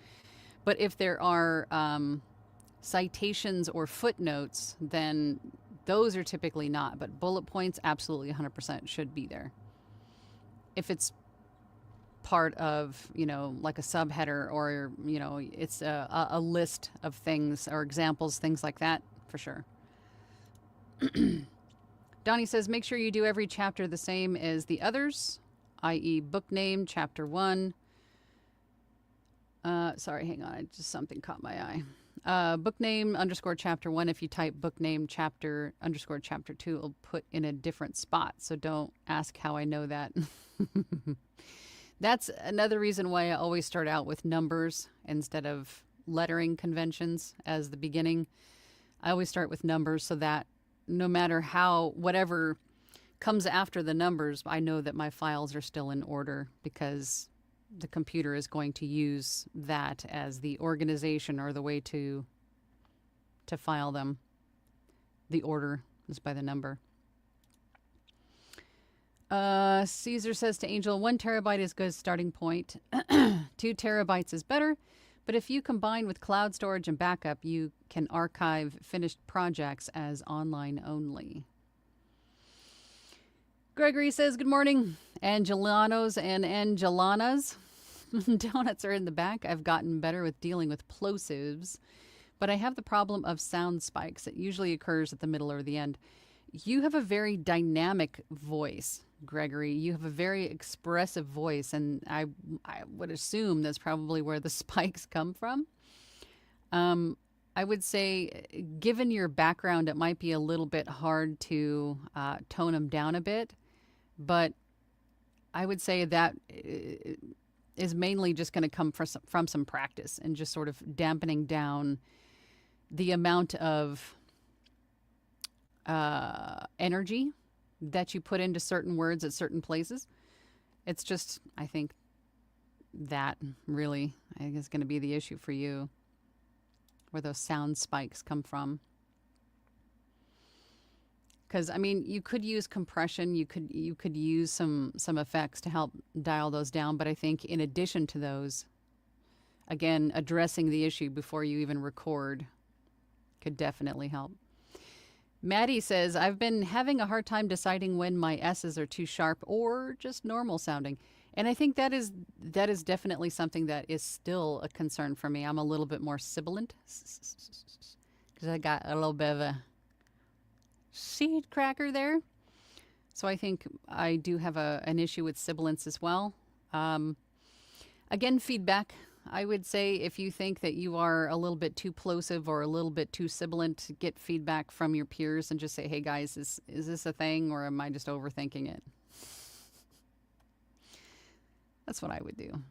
But if there are citations or footnotes, then those are typically not. But bullet points, absolutely 100% should be there. If it's part of, like a subheader, or, it's a list of things or examples, things like that, for sure. Donnie says, make sure you do every chapter the same as the others, i.e. book name, chapter 1. Sorry, hang on. Something caught my eye. Book name _ chapter 1. If you type book name chapter _ chapter 2, it'll put in a different spot. So don't ask how I know that. That's another reason why I always start out with numbers instead of lettering conventions as the beginning. I always start with numbers so that no matter whatever comes after the numbers, I know that my files are still in order, because the computer is going to use that as the organization or the way to file them. The order is by the number. Caesar says to Angel, 1 terabyte is good starting point. 2 terabytes is better, but if you combine with cloud storage and backup, you can archive finished projects as online only. Gregory says, good morning. Angelanos and Angelanas. Donuts are in the back. I've gotten better with dealing with plosives, but I have the problem of sound spikes. It usually occurs at the middle or the end. You have a very dynamic voice, Gregory. You have a very expressive voice, and I would assume that's probably where the spikes come from. I would say, given your background, it might be a little bit hard to tone them down a bit, but I would say that is mainly just going to come from some practice and just sort of dampening down the amount of energy that you put into certain words at certain places. It's just, I think that really is going to be the issue for you, where those sound spikes come from. Because I mean, you could use compression, you could use some effects to help dial those down, but I think in addition to those, again, addressing the issue before you even record could definitely help. Maddie says, I've been having a hard time deciding when my S's are too sharp or just normal sounding. And I think that is definitely something that is still a concern for me. I'm a little bit more sibilant because I got a little bit of a seed cracker there. So I think I do have an issue with sibilance as well. Again, feedback. I would say if you think that you are a little bit too plosive or a little bit too sibilant, get feedback from your peers and just say, hey guys, is this a thing or am I just overthinking it? That's what I would do.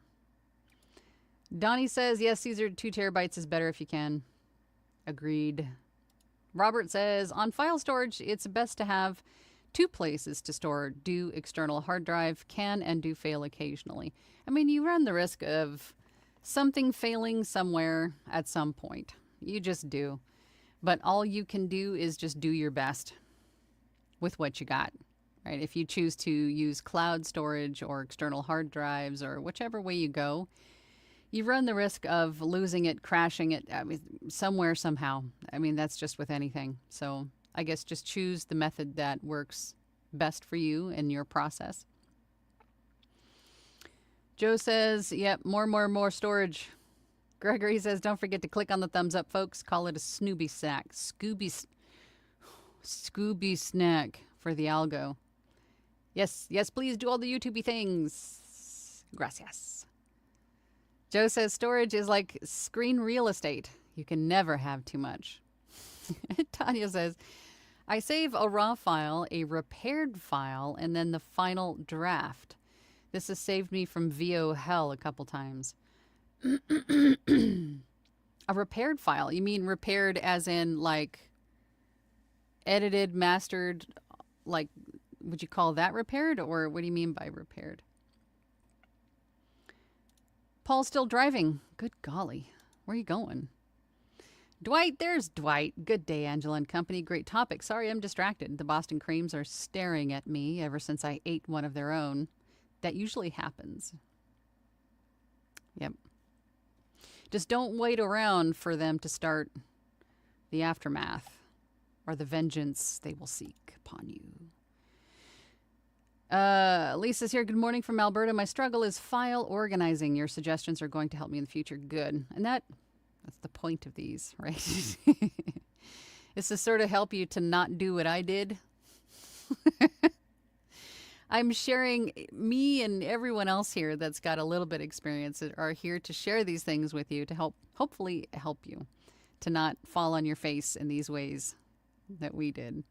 Donnie says, yes, Caesar, 2 terabytes is better if you can. Agreed. Robert says, on file storage, it's best to have 2 places to store. Do external hard drive, can and do fail occasionally. I mean, you run the risk of something failing somewhere at some point. You just do. But all you can do is just do your best with what you got. Right? If you choose to use cloud storage or external hard drives or whichever way you go, you run the risk of losing it, crashing it, I mean, somewhere, somehow. I mean, that's just with anything. So I guess just choose the method that works best for you and your process. Joe says, yep, more storage. Gregory says, don't forget to click on the thumbs up, folks. Call it a Scooby snack. Scooby snack for the algo. Yes, please do all the YouTubey things. Gracias. Joe says, storage is like screen real estate. You can never have too much. Tanya says, I save a raw file, a repaired file, and then the final draft. This has saved me from VO hell a couple times. A repaired file? You mean repaired as in like edited, mastered, like would you call that repaired or what do you mean by repaired? Paul's still driving. Good golly. Where are you going? Dwight, there's Dwight. Good day, Angela and company. Great topic. Sorry, I'm distracted. The Boston Creams are staring at me ever since I ate one of their own. That usually happens. Yep. Just don't wait around for them to start the aftermath or the vengeance they will seek upon you. Lisa's here. Good morning from Alberta. My struggle is file organizing. Your suggestions are going to help me in the future. Good. And that's the point of these, right? It's to sort of help you to not do what I did. I'm sharing, me and everyone else here that's got a little bit of experience are here to share these things with you to hopefully help you to not fall on your face in these ways that we did.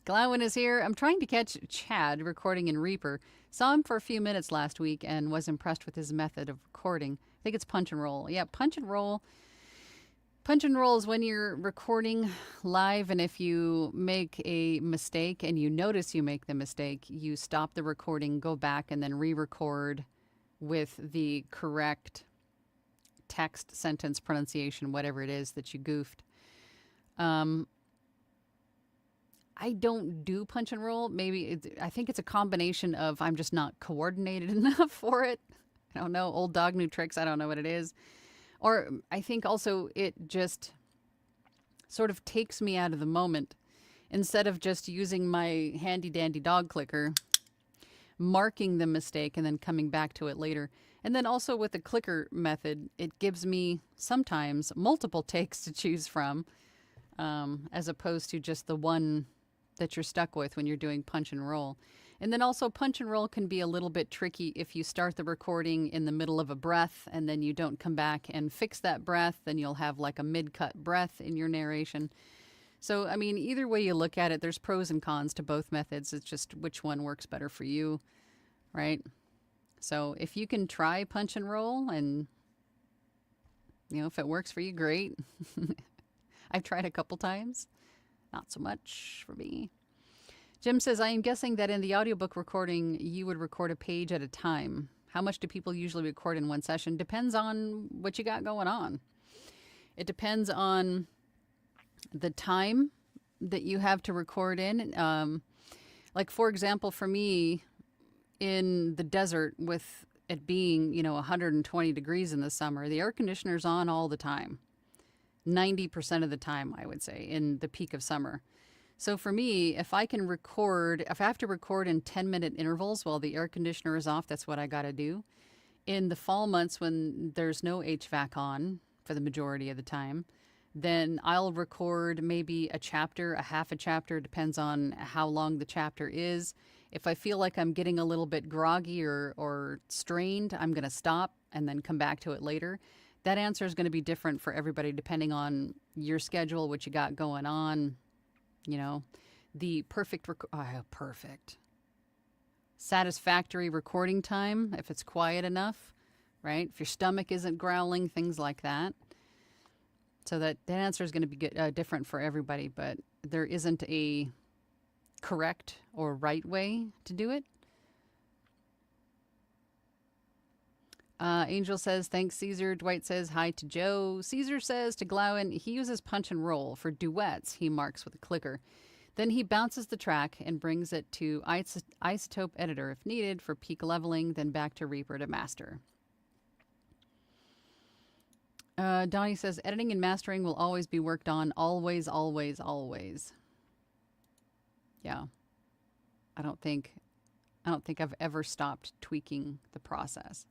Glowin is here. I'm trying to catch Chad recording in Reaper. Saw him for a few minutes last week and was impressed with his method of recording. I think it's punch and roll. Yeah, punch and roll. Punch and roll is when you're recording live, and if you make a mistake and you notice you make the mistake, you stop the recording, go back, and then re-record with the correct text, sentence, pronunciation, whatever it is that you goofed. I don't do punch and roll. I think it's a combination of I'm just not coordinated enough for it. I don't know. Old dog, new tricks. I don't know what it is. Or I think also it just sort of takes me out of the moment. Instead of just using my handy dandy dog clicker, marking the mistake and then coming back to it later. And then also with the clicker method, it gives me sometimes multiple takes to choose from, as opposed to just the one that you're stuck with when you're doing punch and roll. And then also punch and roll can be a little bit tricky if you start the recording in the middle of a breath and then you don't come back and fix that breath, then you'll have like a mid-cut breath in your narration. So, I mean, either way you look at it, there's pros and cons to both methods. It's just which one works better for you, right? So if you can try punch and roll and, you know, if it works for you, great. I've tried a couple times. Not so much for me. Jim says, I am guessing that in the audiobook recording, you would record a page at a time. How much do people usually record in one session? Depends on what you got going on. It depends on the time that you have to record in. Like, for example, for me, in the desert with it being, 120 degrees in the summer, the air conditioner's on all the time. 90% of the time, I would say, in the peak of summer. So for me, if I have to record in 10-minute intervals while the air conditioner is off, that's what I got to do. In the fall months when there's no HVAC on for the majority of the time, then I'll record maybe a chapter, a half a chapter, depends on how long the chapter is. If I feel like I'm getting a little bit groggy or strained, I'm going to stop and then come back to it later. That answer is going to be different for everybody depending on your schedule, what you got going on. The perfect satisfactory recording time, if it's quiet enough, right? If your stomach isn't growling, things like that. So that answer is going to be different for everybody, but there isn't a correct or right way to do it. Angel says, thanks, Caesar. Dwight says, hi to Joe. Caesar says to Glowen, he uses punch and roll. For duets, he marks with a clicker. Then he bounces the track and brings it to Isotope Editor if needed for peak leveling, then back to Reaper to master. Donnie says, editing and mastering will always be worked on. Always, always, always. Yeah. I don't think I've ever stopped tweaking the process.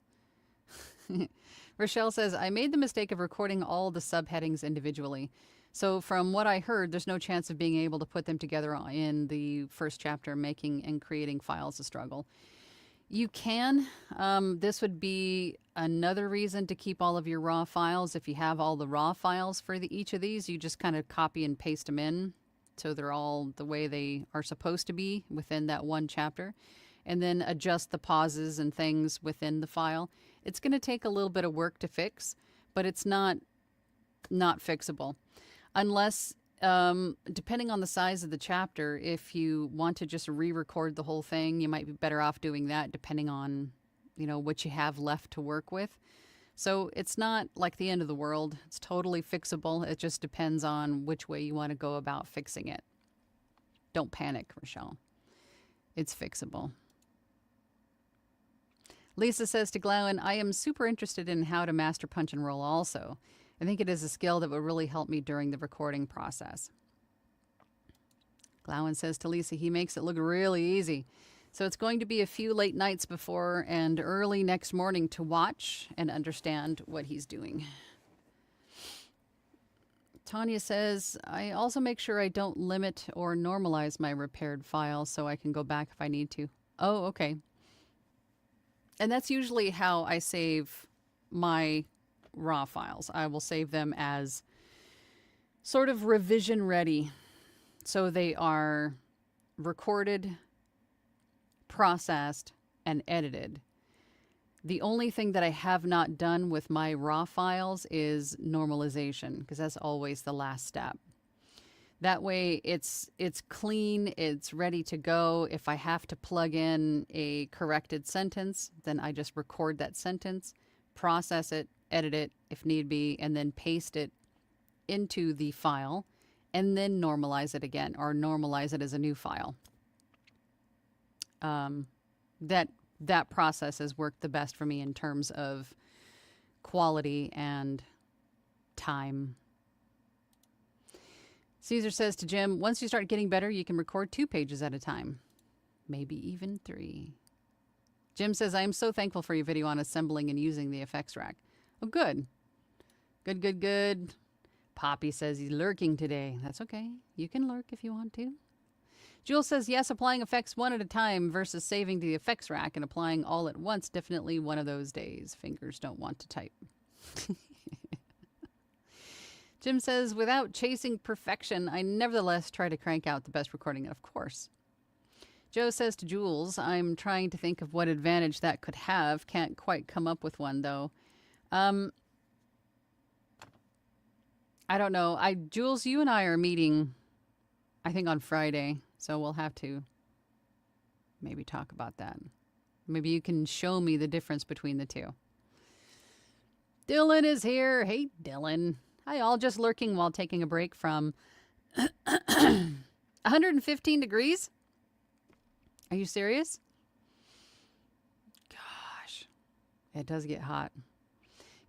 Rochelle says, I made the mistake of recording all the subheadings individually. So from what I heard, there's no chance of being able to put them together in the first chapter, making and creating files a struggle. You can. This would be another reason to keep all of your raw files. If you have all the raw files for each of these, you just kind of copy and paste them in. So they're all the way they are supposed to be within that one chapter. And then adjust the pauses and things within the file. It's going to take a little bit of work to fix, but it's not fixable. Unless, depending on the size of the chapter, if you want to just re-record the whole thing, you might be better off doing that depending on, what you have left to work with. So it's not like the end of the world. It's totally fixable. It just depends on which way you want to go about fixing it. Don't panic, Rochelle. It's fixable. Lisa says to Glowen, I am super interested in how to master punch and roll also. I think it is a skill that would really help me during the recording process. Glowen says to Lisa, he makes it look really easy. So it's going to be a few late nights before and early next morning to watch and understand what he's doing. Tanya says, I also make sure I don't limit or normalize my repaired files so I can go back if I need to. Oh, okay. And that's usually how I save my raw files. I will save them as sort of revision ready. So they are recorded, processed, and edited. The only thing that I have not done with my raw files is normalization, because that's always the last step. That way it's clean, it's ready to go. If I have to plug in a corrected sentence, then I just record that sentence, process it, edit it if need be, and then paste it into the file, and then normalize it again, or normalize it as a new file. That process has worked the best for me in terms of quality and time. Caesar says to Jim, once you start getting better, you can record 2 pages at a time, maybe even 3. Jim says, I am so thankful for your video on assembling and using the effects rack. Oh, good. Good, good, good. Poppy says he's lurking today. That's okay. You can lurk if you want to. Jules says, yes, applying effects one at a time versus saving to the effects rack and applying all at once. Definitely one of those days. Fingers don't want to type. Jim says, without chasing perfection, I nevertheless try to crank out the best recording, of course. Joe says to Jules, I'm trying to think of what advantage that could have. Can't quite come up with one, though. I don't know. Jules, you and I are meeting, I think, on Friday. So we'll have to maybe talk about that. Maybe you can show me the difference between the two. Dylan is here. Hey, Dylan. Hi, all. Just lurking while taking a break from 115 degrees. Are you serious? Gosh, it does get hot.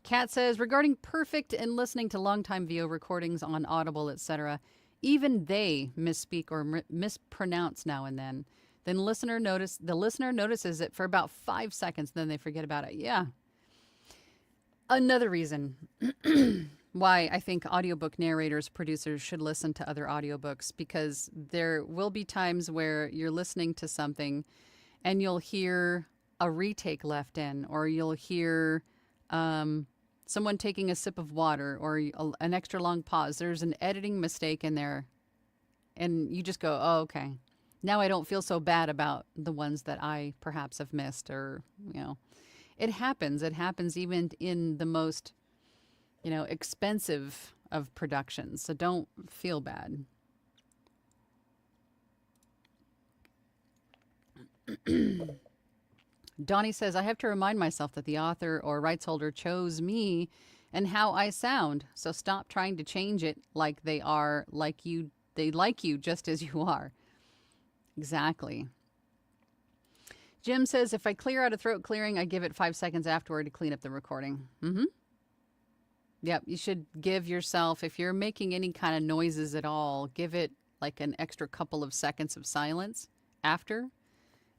Kat says, regarding perfect and listening to longtime VO recordings on Audible, etc., even they misspeak or mispronounce now and then. Then the listener notices it for about 5 seconds, then they forget about it. Yeah. Another reason why I think audiobook narrators, producers should listen to other audiobooks, because there will be times where you're listening to something and you'll hear a retake left in, or you'll hear someone taking a sip of water, or an extra long pause. There's an editing mistake in there, and you just go, oh, okay. Now I don't feel so bad about the ones that I perhaps have missed, or, it happens. It happens even in the most, expensive of productions. So don't feel bad. Donnie says, I have to remind myself that the author or rights holder chose me and how I sound. So stop trying to change it like they like you just as you are. Exactly. Jim says, if I clear out a throat clearing, I give it 5 seconds afterward to clean up the recording. Yep, you should give yourself, if you're making any kind of noises at all, give it like an extra couple of seconds of silence after.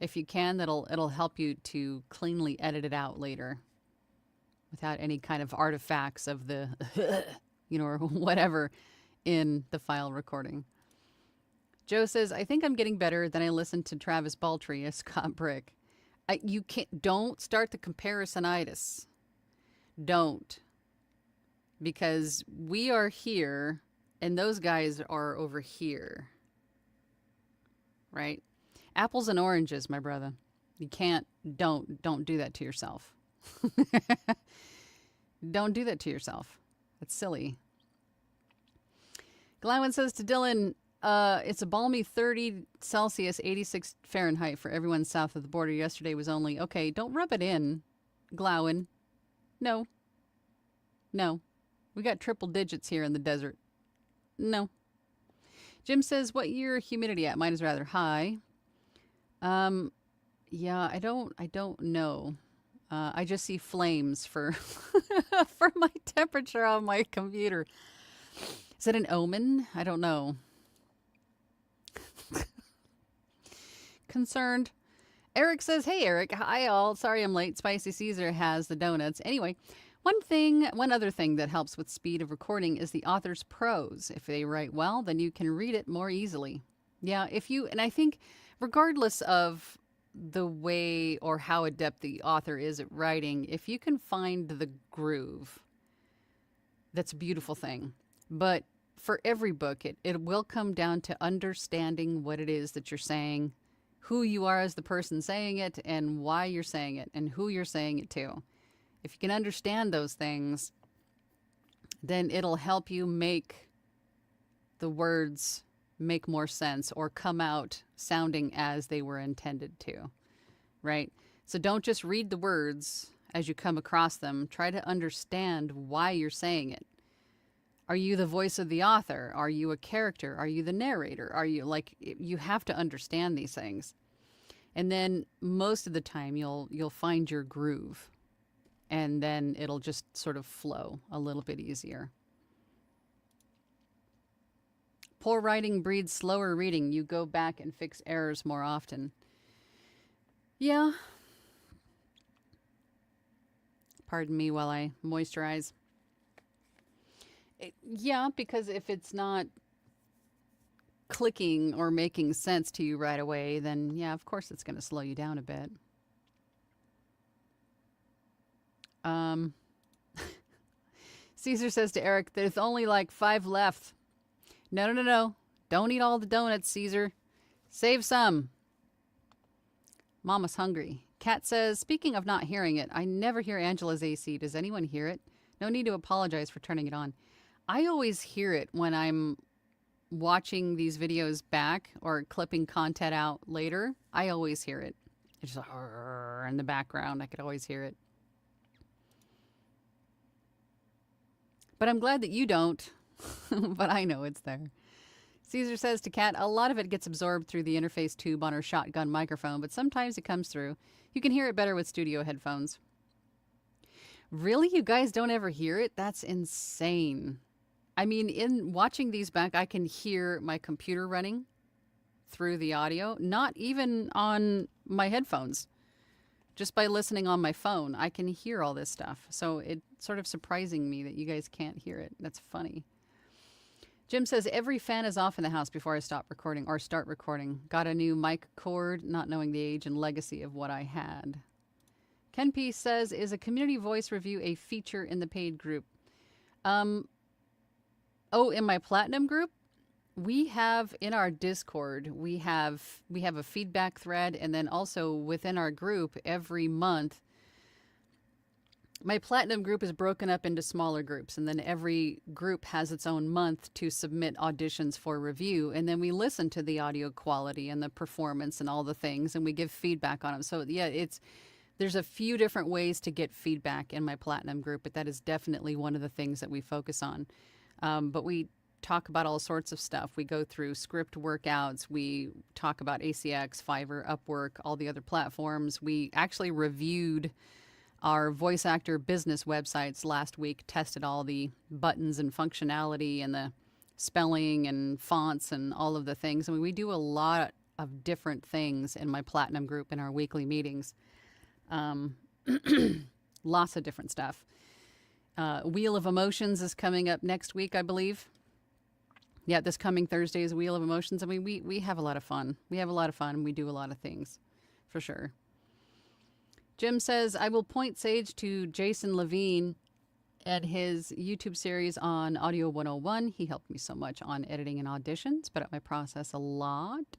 If you can, it'll help you to cleanly edit it out later without any kind of artifacts of the, or whatever in the file recording. Joe says, I think I'm getting better. Then I listened to Travis Baltry as Scott Brick. Don't start the comparisonitis. Don't. Because we are here and those guys are over here. Right? Apples and oranges, my brother. You don't do that to yourself. Don't do that to yourself. That's silly. Glywin says to Dylan, it's a balmy 30 Celsius, 86 Fahrenheit for everyone south of the border. Yesterday was only, okay, don't rub it in, Glowin. No. We got triple digits here in the desert. No. Jim says, what year humidity at? Mine is rather high. Yeah, I don't know. I just see flames for, for my temperature on my computer. Is it an omen? I don't know. Concerned. Eric says, hey, Eric. Hi, all. Sorry I'm late. Spicy Caesar has the donuts. Anyway, one other thing that helps with speed of recording is the author's prose. If they write well, then you can read it more easily. Yeah, and I think regardless of the way or how adept the author is at writing, if you can find the groove, that's a beautiful thing. But for every book, it will come down to understanding what it is that you're saying, who you are as the person saying it, and why you're saying it, and who you're saying it to. If you can understand those things, then it'll help you make the words make more sense or come out sounding as they were intended to, right? So don't just read the words as you come across them. Try to understand why you're saying it. Are you the voice of the author? Are you a character? Are you the narrator? Are you you have to understand these things. And then most of the time you'll find your groove, and then it'll just sort of flow a little bit easier. Poor writing breeds slower reading. You go back and fix errors more often. Yeah. Pardon me while I moisturize. Yeah, because if it's not clicking or making sense to you right away, then yeah, of course it's going to slow you down a bit. Caesar says to Eric, there's only like 5 left. No. Don't eat all the donuts, Caesar. Save some. Mama's hungry. Kat says, speaking of not hearing it, I never hear Angela's AC. Does anyone hear it? No need to apologize for turning it on. I always hear it when I'm watching these videos back or clipping content out later. I always hear it. It's just in the background. I could always hear it. But I'm glad that you don't. But I know it's there. Caesar says to Kat, a lot of it gets absorbed through the interface tube on her shotgun microphone, but sometimes it comes through. You can hear it better with studio headphones. Really? You guys don't ever hear it? That's insane. I mean, in watching these back, I can hear my computer running through the audio, not even on my headphones. Just by listening on my phone, I can hear all this stuff. So it's sort of surprising me that you guys can't hear it. That's funny. Jim says, every fan is off in the house before I stop recording or start recording. Got a new mic cord, not knowing the age and legacy of what I had. Ken P says, is a community voice review a feature in the paid group? In my platinum group, we have in our Discord, we have a feedback thread, and then also within our group every month, my platinum group is broken up into smaller groups, and then every group has its own month to submit auditions for review, and then we listen to the audio quality and the performance and all the things, and we give feedback on them. So yeah, there's a few different ways to get feedback in my platinum group, but that is definitely one of the things that we focus on. But we talk about all sorts of stuff. We go through script workouts. We talk about ACX, Fiverr, Upwork, all the other platforms. We actually reviewed our voice actor business websites last week, tested all the buttons and functionality and the spelling and fonts and all of the things. I mean, we do a lot of different things in my platinum group in our weekly meetings. Lots of different stuff. Wheel of Emotions is coming up next week, I believe. Yeah, this coming Thursday is Wheel of Emotions. I mean, we have a lot of fun. We have a lot of fun, and we do a lot of things, for sure. Jim says, I will point Sage to Jason Levine and his YouTube series on Audio 101. He helped me so much on editing and auditions, sped up my process a lot.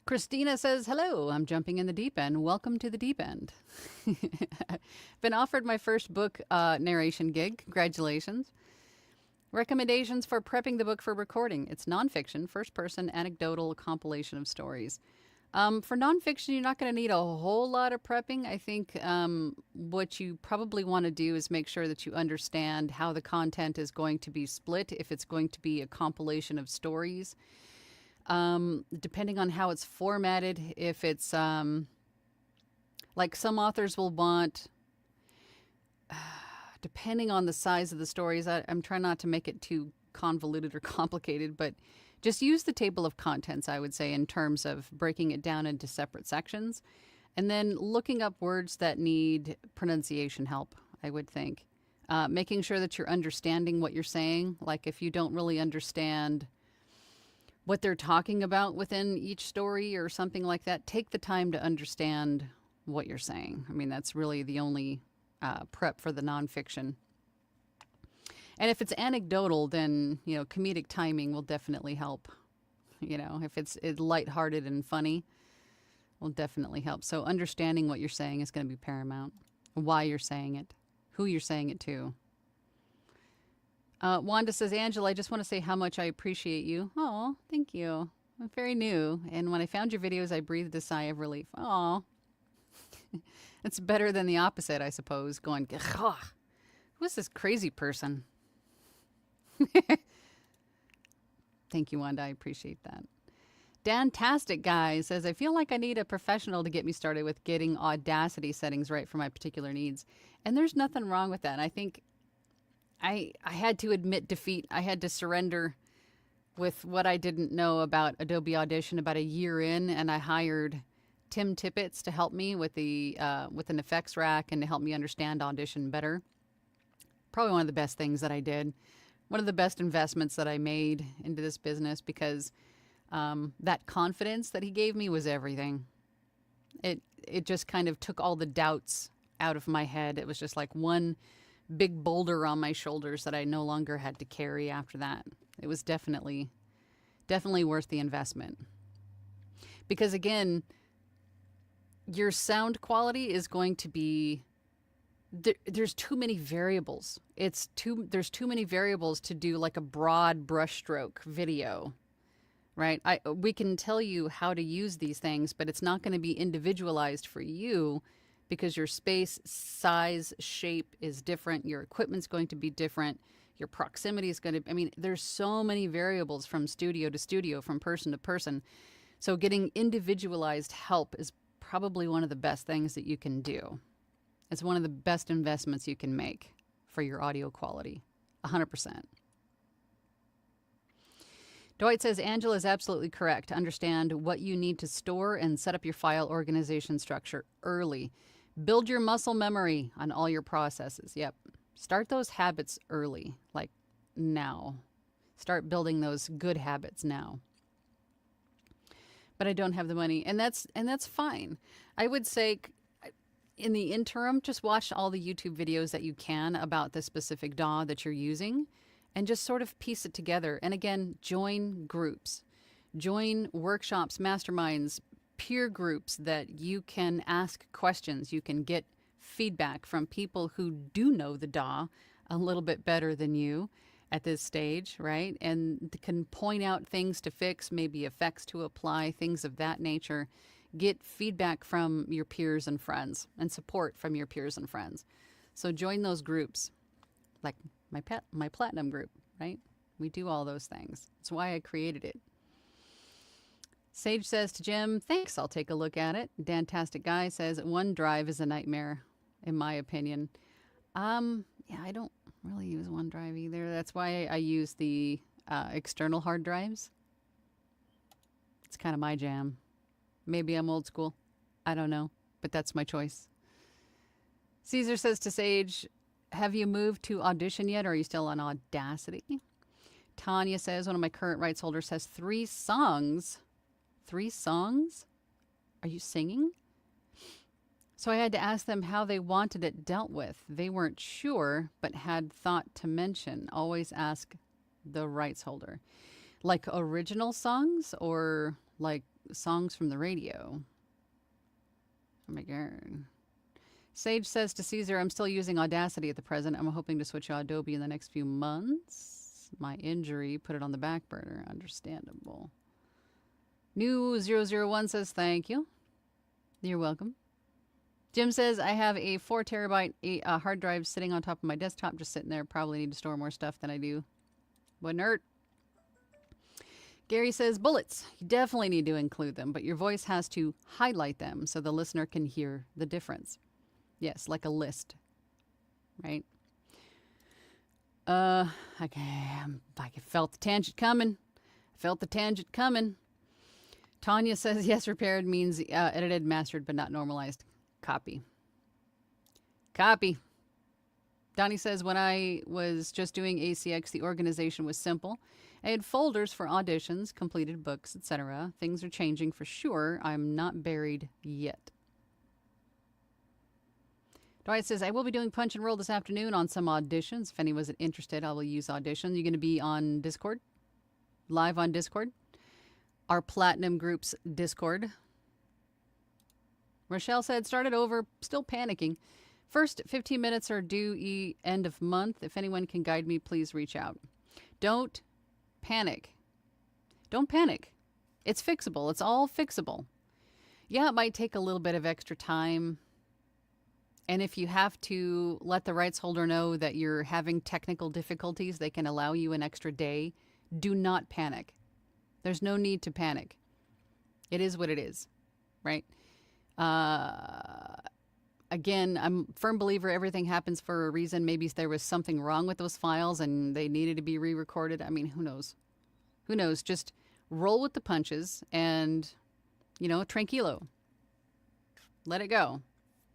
Christina says, hello, I'm jumping in the deep end. Welcome to the deep end. Been offered my first book narration gig. Congratulations. Recommendations for prepping the book for recording. It's nonfiction, first-person, anecdotal compilation of stories. For nonfiction, you're not going to need a whole lot of prepping. I think what you probably want to do is make sure that you understand how the content is going to be split, if it's going to be a compilation of stories. Depending on how it's formatted, if it's like some authors will want, depending on the size of the stories, I'm trying not to make it too convoluted or complicated, but just use the table of contents, I would say, in terms of breaking it down into separate sections. And then looking up words that need pronunciation help, I would think. Making sure that you're understanding what you're saying. Like if you don't really understand what they're talking about within each story or something like that, take the time to understand what you're saying. I mean, that's really the only prep for the nonfiction. And if it's anecdotal, then, comedic timing will definitely help. If it's lighthearted and funny, will definitely help. So understanding what you're saying is going to be paramount. Why you're saying it, who you're saying it to. Wanda says, Angela, I just want to say how much I appreciate you. Oh, thank you. I'm very new. And when I found your videos, I breathed a sigh of relief. Oh, it's better than the opposite, I suppose. Going, who's this crazy person? Thank you, Wanda. I appreciate that. Dantastic Guy says, I feel like I need a professional to get me started with getting Audacity settings right for my particular needs. And there's nothing wrong with that. I think I had to admit defeat. I had to surrender with what I didn't know about Adobe Audition about a year in, and I hired Tim Tippett to help me with an effects rack and to help me understand Audition better. Probably one of the best things that I did. One of the best investments that I made into this business, because that confidence that he gave me was everything. It just kind of took all the doubts out of my head. It was just like one big boulder on my shoulders that I no longer had to carry after that. It was definitely worth the investment. Because again, your sound quality is going to be, there's too many variables. There's too many variables to do like a broad brushstroke video, right? We can tell you how to use these things, but it's not going to be individualized for you because your space, size, shape is different. Your equipment's going to be different. Your proximity is going to, I mean, there's so many variables from studio to studio, from person to person. So getting individualized help is probably one of the best things that you can do. It's one of the best investments you can make for your audio quality. 100%. Dwight says, Angela is absolutely correct. Understand what you need to store and set up your file organization structure early. Build your muscle memory on all your processes. Yep. Start those habits early, like now. Start building those good habits now. But I don't have the money, and that's fine. I would say in the interim, just watch all the YouTube videos that you can about the specific DAW that you're using and just sort of piece it together. And again, join groups, join workshops, masterminds, peer groups that you can ask questions. You can get feedback from people who do know the DAW a little bit better than you at this stage, right? And can point out things to fix, maybe effects to apply, things of that nature. Get feedback from your peers and friends and support from your peers and friends. So join those groups, like my platinum group, right? We do all those things. That's why I created it. Sage says to Jim, thanks, I'll take a look at it. Dantastic Guy says, OneDrive is a nightmare, in my opinion. Yeah, I don't really use OneDrive either. That's why I use the external hard drives. It's kind of my jam. Maybe I'm old school. I don't know, but that's my choice. Caesar says to Sage, have you moved to Audition yet, or are you still on Audacity? Tanya says, one of my current rights holders has 3 songs. 3 songs? Are you singing? So I had to ask them how they wanted it dealt with. They weren't sure, but had thought to mention. Always ask the rights holder. Like original songs or like songs from the radio? Oh my God. Sage says to Caesar, I'm still using Audacity at the present. I'm hoping to switch to Adobe in the next few months. My injury put it on the back burner. Understandable. New 001 says thank you. You're welcome. Jim says, I have a 4 terabyte hard drive sitting on top of my desktop, just sitting there. Probably need to store more stuff than I do. Wouldn't hurt. Gary says, bullets. You definitely need to include them, but your voice has to highlight them so the listener can hear the difference. Yes, like a list, right? I felt the tangent coming. Tanya says, yes, repaired means edited, mastered, but not normalized. Copy. Donnie says, when I was just doing ACX, the organization was simple. I had folders for auditions, completed books, etc. Things are changing for sure. I'm not buried yet. Dwight says, I will be doing Punch and Roll this afternoon on some auditions. If anyone's interested, I will use Audition. You're going to be on Discord? Live on Discord? Our Platinum Group's Discord. Rochelle said, started over, still panicking. First 15 minutes are due end of month. If anyone can guide me, please reach out. Don't panic. Don't panic. It's fixable. It's all fixable. Yeah, it might take a little bit of extra time. And if you have to let the rights holder know that you're having technical difficulties, they can allow you an extra day. Do not panic. There's no need to panic. It is what it is, right? Again, I'm a firm believer everything happens for a reason. Maybe there was something wrong with those files and they needed to be re-recorded. I mean, who knows? Who knows? Just roll with the punches and, tranquilo. Let it go.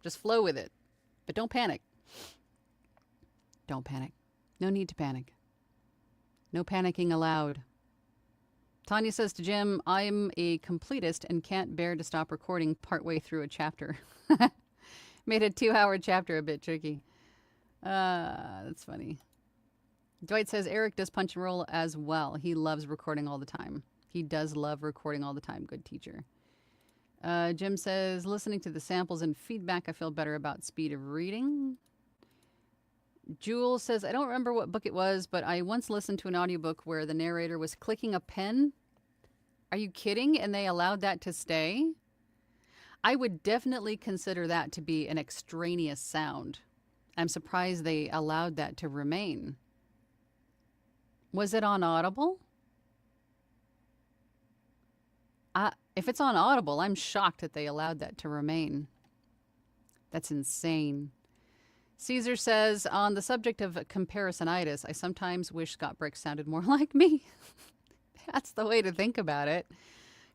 Just flow with it. But don't panic. Don't panic. No need to panic. No panicking allowed. Tanya says to Jim, I'm a completist and can't bear to stop recording partway through a chapter. Made a 2-hour chapter a bit tricky. That's funny. Dwight says Eric does Punch and Roll as well. He loves recording all the time. He does love recording all the time. Good teacher. Jim says, listening to the samples and feedback, I feel better about speed of reading. Jewel says, I don't remember what book it was, but I once listened to an audiobook where the narrator was clicking a pen Are you kidding? And they allowed that to stay? I would definitely consider that to be an extraneous sound. I'm surprised they allowed that to remain. Was it on Audible? If it's on Audible, I'm shocked that they allowed that to remain. That's insane. Caesar says, on the subject of comparisonitis, I sometimes wish Scott Brick sounded more like me. That's the way to think about it.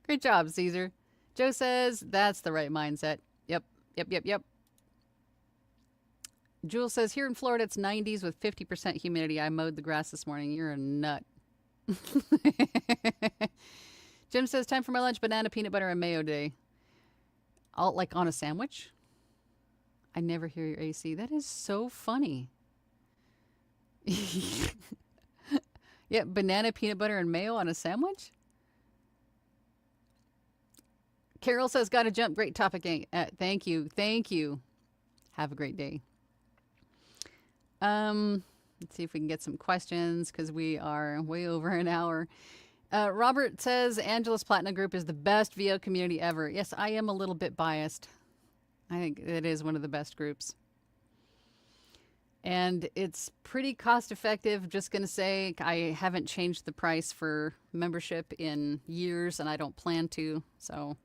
Great job, Caesar. Joe says, that's the right mindset. Yep. Jules says, here in Florida, it's 90s with 50% humidity. I mowed the grass this morning. You're a nut. Jim says, time for my lunch, banana, peanut butter, and mayo day. All like on a sandwich? I never hear your AC. That is so funny. Yeah, banana, peanut butter, and mayo on a sandwich? Carol says, gotta jump. Great topic. Thank you. Have a great day. Let's see if we can get some questions because we are way over an hour. Robert says, Angela's Platinum Group is the best VO community ever. Yes, I am a little bit biased. I think it is one of the best groups. And it's pretty cost effective. Just going to say, I haven't changed the price for membership in years, and I don't plan to. So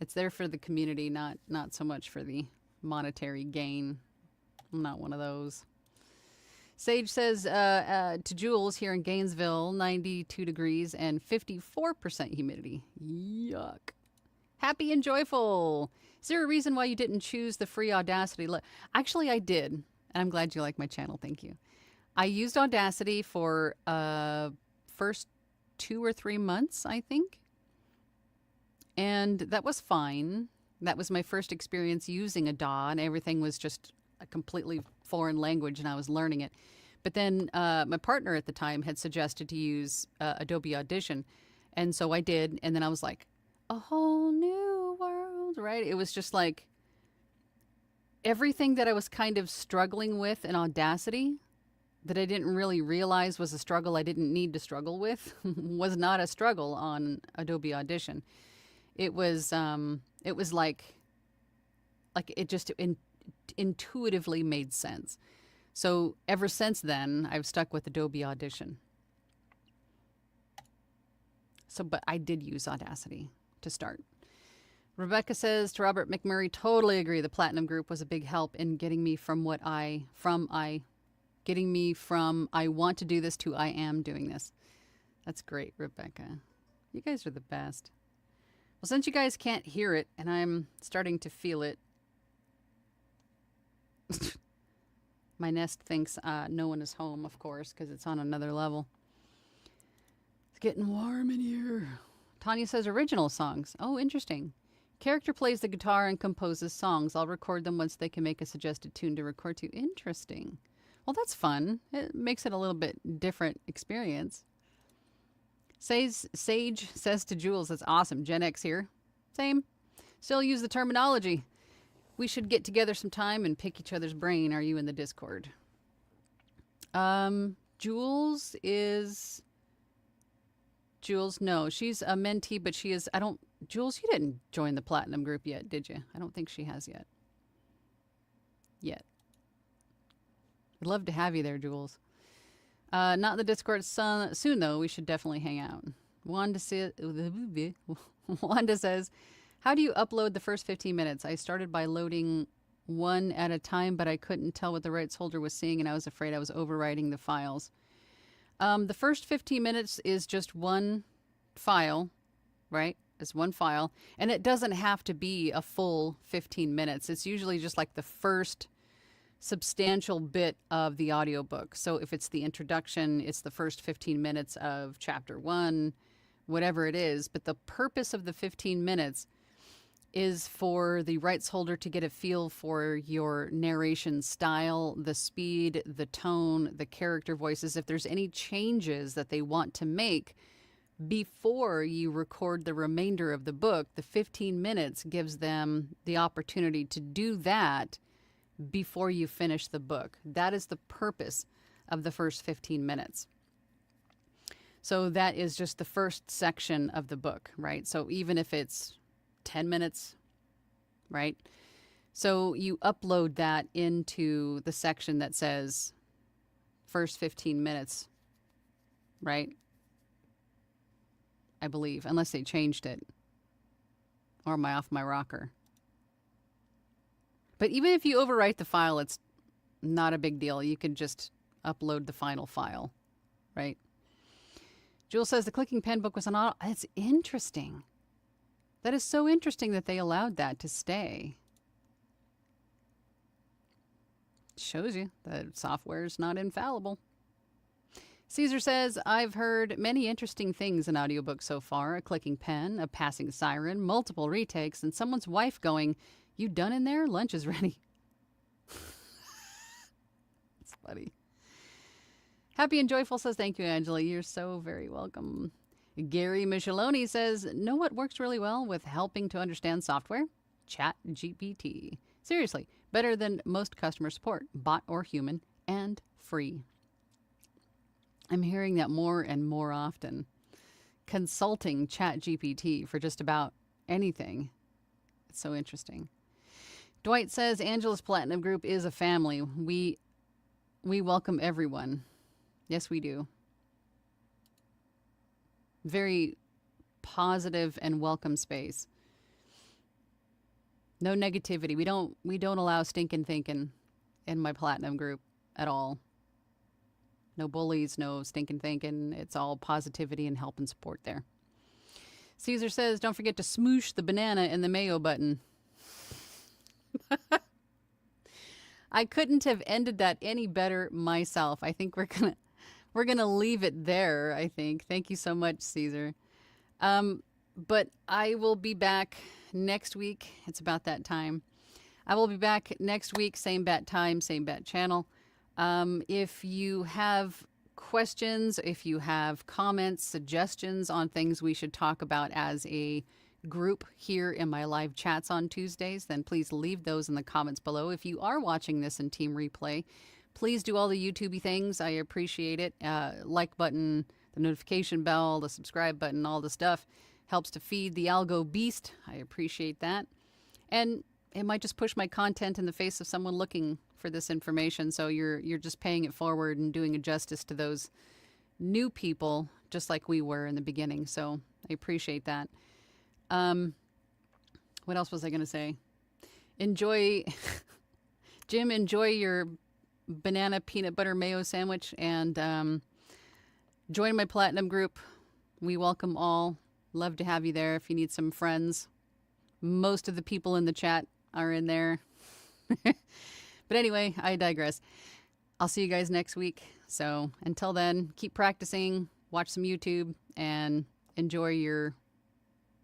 it's there for the community, not so much for the monetary gain. I'm not one of those. Sage says, to Jules here in Gainesville, 92 degrees and 54% humidity. Yuck. Happy and joyful. Is there a reason why you didn't choose the free Audacity? Actually, I did. And I'm glad you like my channel. Thank you. I used Audacity for first 2 or 3 months, I think. And that was fine. That was my first experience using a DAW, and everything was just a completely foreign language, and I was learning it. But then my partner at the time had suggested to use Adobe Audition. And so I did. And then I was like, a whole new world, right? It was just like everything that I was kind of struggling with in Audacity that I didn't really realize was a struggle I didn't need to struggle with was not a struggle on Adobe Audition. It was like it just intuitively made sense. So ever since then, I've stuck with Adobe Audition. But I did use Audacity to start. Rebecca says to Robert McMurray, totally agree. The Platinum Group was a big help in getting me from I want to do this to I am doing this. That's great, Rebecca. You guys are the best. Well, since you guys can't hear it and I'm starting to feel it, my Nest thinks no one is home, of course, because it's on another level. It's getting warm in here. Tanya says original songs. Oh, interesting. Character plays the guitar and composes songs. I'll record them once they can make a suggested tune to record to. Interesting. Well, that's fun. It makes it a little bit different experience. Sage says to Jules, that's awesome. Gen X here. Same. Still use the terminology. We should get together sometime and pick each other's brain. Are you in the Discord? Jules, no, she's a mentee, but she is, Jules, you didn't join the Platinum Group yet, did you? I don't think she has yet. I'd love to have you there, Jules. Not in the Discord soon, though. We should definitely hang out. Wanda says, how do you upload the first 15 minutes? I started by loading one at a time, but I couldn't tell what the rights holder was seeing, and I was afraid I was overwriting the files. The first 15 minutes is just one file, right? It's one file. And it doesn't have to be a full 15 minutes. It's usually just like the first substantial bit of the audiobook. So if it's the introduction, it's the first 15 minutes of chapter 1, whatever it is. But the purpose of the 15 minutes is for the rights holder to get a feel for your narration style, the speed, the tone, the character voices. If there's any changes that they want to make before you record the remainder of the book, the 15 minutes gives them the opportunity to do that before you finish the book. That is the purpose of the first 15 minutes. So that is just the first section of the book, right? So even if it's 10 minutes, right? So you upload that into the section that says first 15 minutes, right? I believe, unless they changed it. Or am I off my rocker? But even if you overwrite the file, it's not a big deal. You can just upload the final file, right? Jules says the clicking pen book was on auto. It's interesting. That is so interesting that they allowed that to stay. Shows you that software is not infallible. Caesar says, I've heard many interesting things in audiobooks so far. A clicking pen, a passing siren, multiple retakes, and someone's wife going, "You done in there? Lunch is ready." It's funny. Happy and Joyful says, thank you, Angela. You're so very welcome. Gary Micheloni says, know what works really well with helping to understand software? ChatGPT. Seriously, better than most customer support, bot or human, and free. I'm hearing that more and more often. Consulting ChatGPT for just about anything. It's so interesting. Dwight says, Angela's Platinum Group is a family. We welcome everyone. Yes, we do. Very positive and welcome space. No negativity. We don't allow stinking thinking in my Platinum Group at all. No bullies, no stinking thinking. It's all positivity and help and support there. Caesar says, don't forget to smoosh the banana and the mayo button. I couldn't have ended that any better myself. I think we're gonna leave it there, I think. Thank you so much, Caesar. But I will be back next week. It's about that time. I will be back next week, same bat time, same bat channel. If you have questions, if you have comments, suggestions on things we should talk about as a group here in my live chats on Tuesdays, then please leave those in the comments below. If you are watching this in Team Replay, please do all the YouTubey things. I appreciate it. Like button, the notification bell, the subscribe button, all the stuff helps to feed the algo beast. I appreciate that. And it might just push my content in the face of someone looking for this information. So you're just paying it forward and doing a justice to those new people, just like we were in the beginning. So I appreciate that. What else was I going to say? Enjoy, Jim, enjoy your banana peanut butter mayo sandwich, and join my Platinum Group. We welcome all. Love to have you there if you need some friends. Most of the people in the chat are in there. But anyway, I digress. I'll see you guys next week. So until then, keep practicing, watch some YouTube, and enjoy your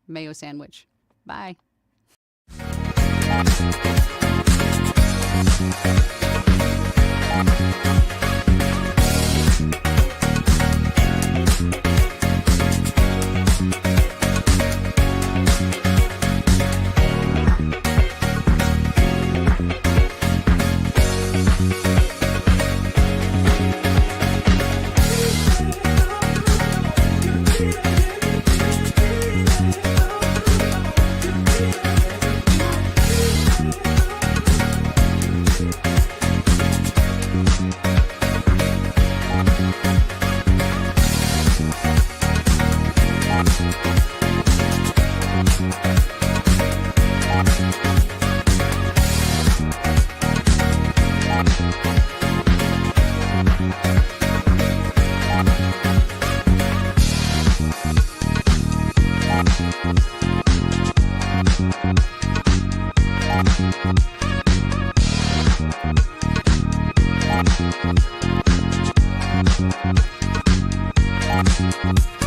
mayo sandwich. Bye. Thank you.